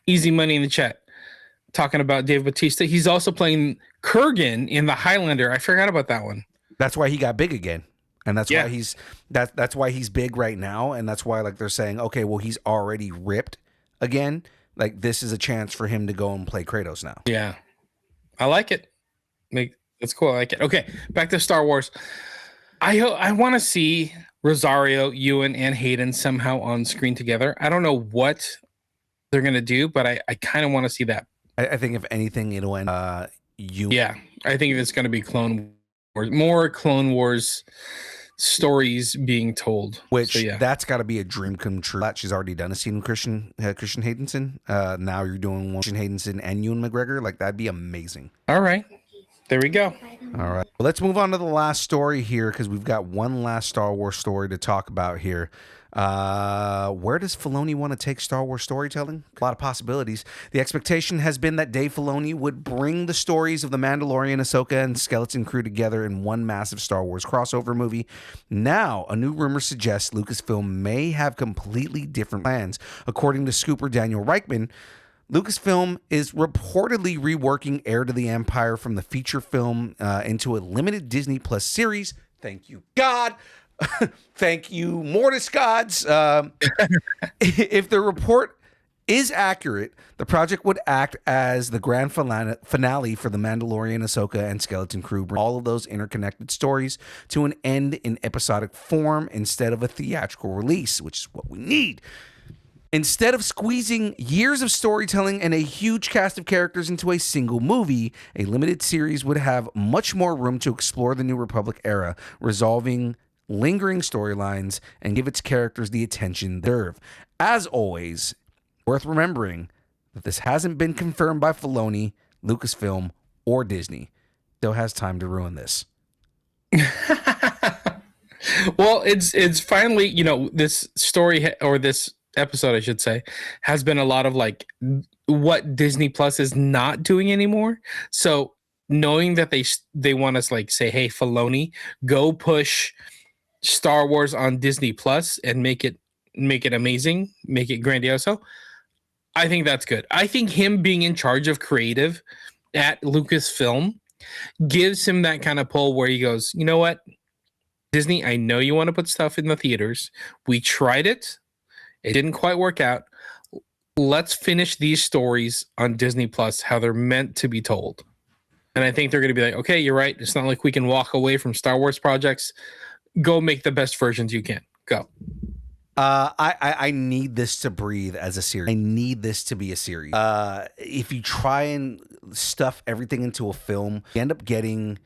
[SPEAKER 3] easy money in the chat talking about Dave Bautista. He's also playing Kurgan in The Highlander. I forgot about that one.
[SPEAKER 1] That's why he got big again. And that's why that's why he's big right now, and that's why like they're saying, okay, well, he's already ripped again. Like, this is a chance for him to go and play Kratos now.
[SPEAKER 3] Yeah, I like it. That's cool. I like it. Okay, back to Star Wars. I want to see Rosario, Ewan, and Hayden somehow on screen together. I don't know what they're gonna do, but I kind of want to see that.
[SPEAKER 1] I think if anything, it'll end.
[SPEAKER 3] Yeah, I think it's gonna be Clone Wars, more Clone Wars stories being told,
[SPEAKER 1] which that's got to be a dream come true. She's already done a scene with Christian Haydenson. Now you're doing one Christian Haydenson and Ewan McGregor. Like, that'd be amazing.
[SPEAKER 3] All right, There we go.
[SPEAKER 1] All right. Well, let's move on to the last story here because we've got one last Star Wars story to talk about here. Where does Filoni want to take Star Wars storytelling? A lot of possibilities. The expectation has been that Dave Filoni would bring the stories of The Mandalorian, Ahsoka, and Skeleton Crew together in one massive Star Wars crossover movie. Now, a new rumor suggests Lucasfilm may have completely different plans. According to scooper Daniel Reichman, Lucasfilm is reportedly reworking Heir to the Empire from the feature film into a limited Disney Plus series. Thank you, God. Thank you, Mortis gods. If the report is accurate, the project would act as the grand finale for The Mandalorian, Ahsoka, and Skeleton Crew, bring all of those interconnected stories to an end in episodic form instead of a theatrical release, which is what we need. Instead of squeezing years of storytelling and a huge cast of characters into a single movie, a limited series would have much more room to explore the New Republic era, resolving lingering storylines and give its characters the attention they deserve. As always, worth remembering that this hasn't been confirmed by Filoni, Lucasfilm, or Disney. Still has time to ruin this.
[SPEAKER 3] Well, it's finally, this story or this episode, I should say, has been a lot of like what Disney Plus is not doing anymore. So knowing that they want us like say, hey, Filoni, go push Star Wars on Disney Plus and make it amazing, make it grandioso. I think that's good. I think him being in charge of creative at Lucasfilm gives him that kind of pull where he goes, you know what, Disney, I know you want to put stuff in the theaters. We tried it. It didn't quite work out. Let's finish these stories on Disney Plus how they're meant to be told. And I think they're going to be like, okay, you're right. It's not like we can walk away from Star Wars projects. Go make the best versions you can. Go.
[SPEAKER 1] I need this to breathe as a series. I need this to be a series. If you try and stuff everything into a film, you end up getting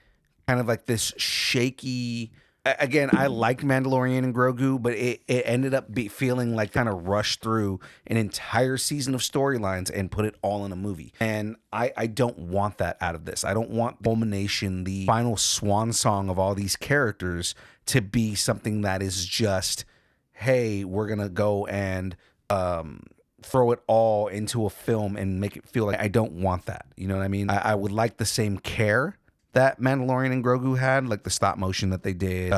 [SPEAKER 1] kind of like this shaky. Again, I liked Mandalorian and Grogu, but it ended up feeling like kind of rushed through an entire season of storylines and put it all in a movie. And I don't want that out of this. I don't want the culmination, the final swan song of all these characters to be something that is just, hey, we're going to go and throw it all into a film and make it feel like I don't want that. You know what I mean? I would like the same care that Mandalorian and Grogu had, like the stop motion that they did,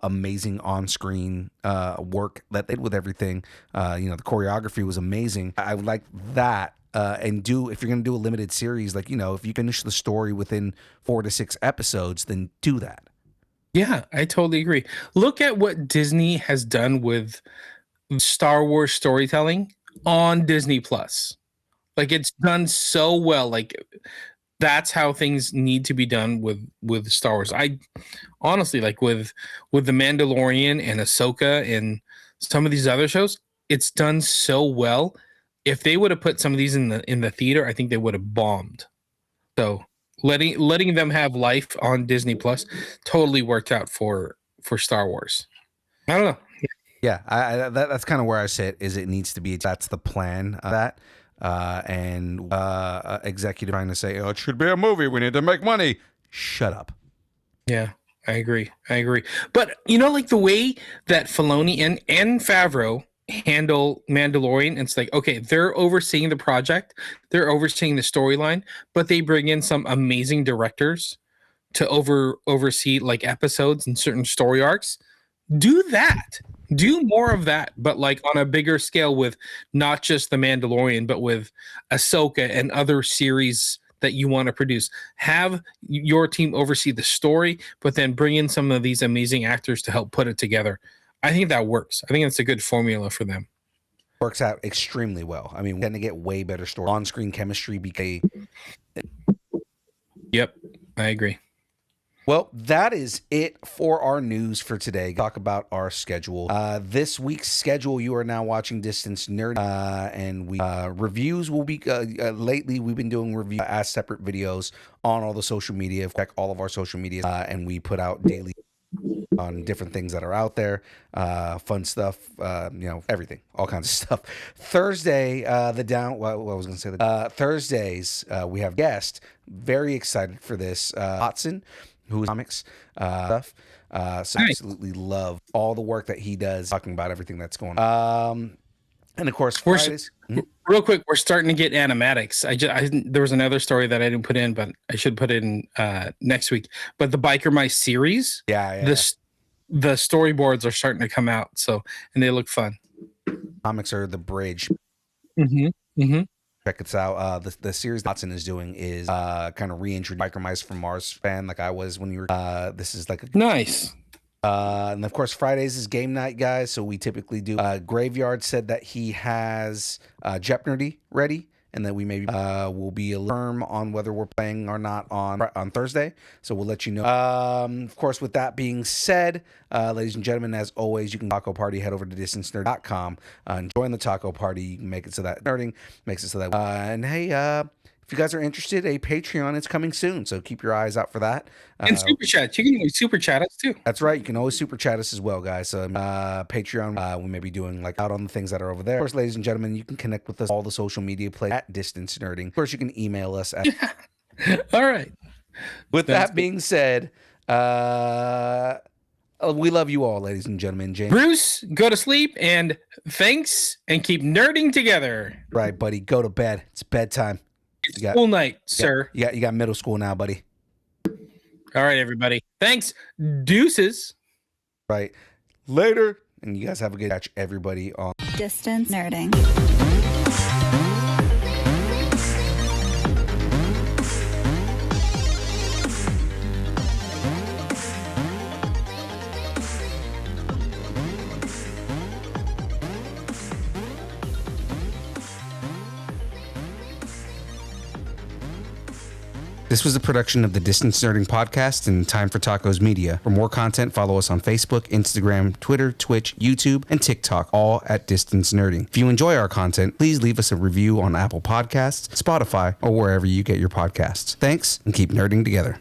[SPEAKER 1] amazing on-screen work that they did with everything. The choreography was amazing. I would like that. And if you're going to do a limited series, like, if you finish the story within 4 to 6 episodes, then do that.
[SPEAKER 3] Yeah, I totally agree. Look at what Disney has done with Star Wars storytelling on Disney Plus. Like, it's done so well. Like, that's how things need to be done with Star Wars. I honestly, like with The Mandalorian and Ahsoka and some of these other shows, it's done so well. If they would have put some of these in the theater, I think they would have bombed. So letting them have life on Disney Plus totally worked out for Star Wars. I don't know.
[SPEAKER 1] Yeah, that's kind of where I sit. Is it needs to be? That's the plan of that. Executive trying to say, oh, it should be a movie. We need to make money. Shut up.
[SPEAKER 3] Yeah, I agree. But like the way that Filoni and Favreau handle Mandalorian, it's like, okay, they're overseeing the project, they're overseeing the storyline, but they bring in some amazing directors to oversee like episodes and certain story arcs. Do that. Do more of that, but like on a bigger scale with not just The Mandalorian, but with Ahsoka and other series that you want to produce. Have your team oversee the story, but then bring in some of these amazing actors to help put it together. I think that works. I think it's a good formula for them.
[SPEAKER 1] Works out extremely well. I mean, we're going to get way better story. On-screen chemistry
[SPEAKER 3] Yep, I agree.
[SPEAKER 1] Well, that is it for our news for today. Talk about our schedule. This week's schedule, you are now watching Distance Nerd, and reviews will be lately. We've been doing reviews as separate videos on all the social media. Check all of our social media, and we put out daily on different things that are out there, fun stuff, everything, all kinds of stuff. Thursday, Thursdays, we have guest. Very excited for this. Watson, who's comics stuff. So nice. Absolutely love all the work that he does, talking about everything that's going on. And of course, Fridays.
[SPEAKER 3] Real quick, we're starting to get animatics. There was another story that I didn't put in, but I should put it in next week. But the Biker Mice series, the storyboards are starting to come out, and they look fun.
[SPEAKER 1] Comics are the bridge. Check it out. The series Watson is doing is kind of reintroduce Biker Mice from Mars fan, like I was when you were. This is like a
[SPEAKER 3] nice.
[SPEAKER 1] And of course, Fridays is game night, guys. So we typically do. Graveyard said that he has Jeopardy ready, and that we maybe will be firm on whether we're playing or not on Thursday. So we'll let you know. Of course, with that being said, ladies and gentlemen, as always, you can taco party. Head over to distancenerd.com and join the taco party. Make it so that nerding makes it so that. And hey. If you guys are interested, a Patreon is coming soon, so keep your eyes out for that.
[SPEAKER 3] And super chat, you can always super chat us too.
[SPEAKER 1] That's right, you can always super chat us as well, guys. So Patreon, we may be doing like out on the things that are over there. Of course, ladies and gentlemen, you can connect with us all the social media play at Distance Nerding. Of course, you can email us at.
[SPEAKER 3] All right.
[SPEAKER 1] With that being said, we love you all, ladies and gentlemen. James,
[SPEAKER 3] Bruce, go to sleep, and thanks, and keep nerding together.
[SPEAKER 1] Right, buddy, go to bed. It's bedtime.
[SPEAKER 3] It's school night, sir.
[SPEAKER 1] You got middle school now, buddy.
[SPEAKER 3] All right, everybody. Thanks. Deuces.
[SPEAKER 1] Right. Later. And you guys have a good catch, everybody, on
[SPEAKER 2] Distance Nerding.
[SPEAKER 1] This was a production of the Distance Nerding Podcast and Time for Tacos Media. For more content, follow us on Facebook, Instagram, Twitter, Twitch, YouTube, and TikTok, all at Distance Nerding. If you enjoy our content, please leave us a review on Apple Podcasts, Spotify, or wherever you get your podcasts. Thanks, and keep nerding together.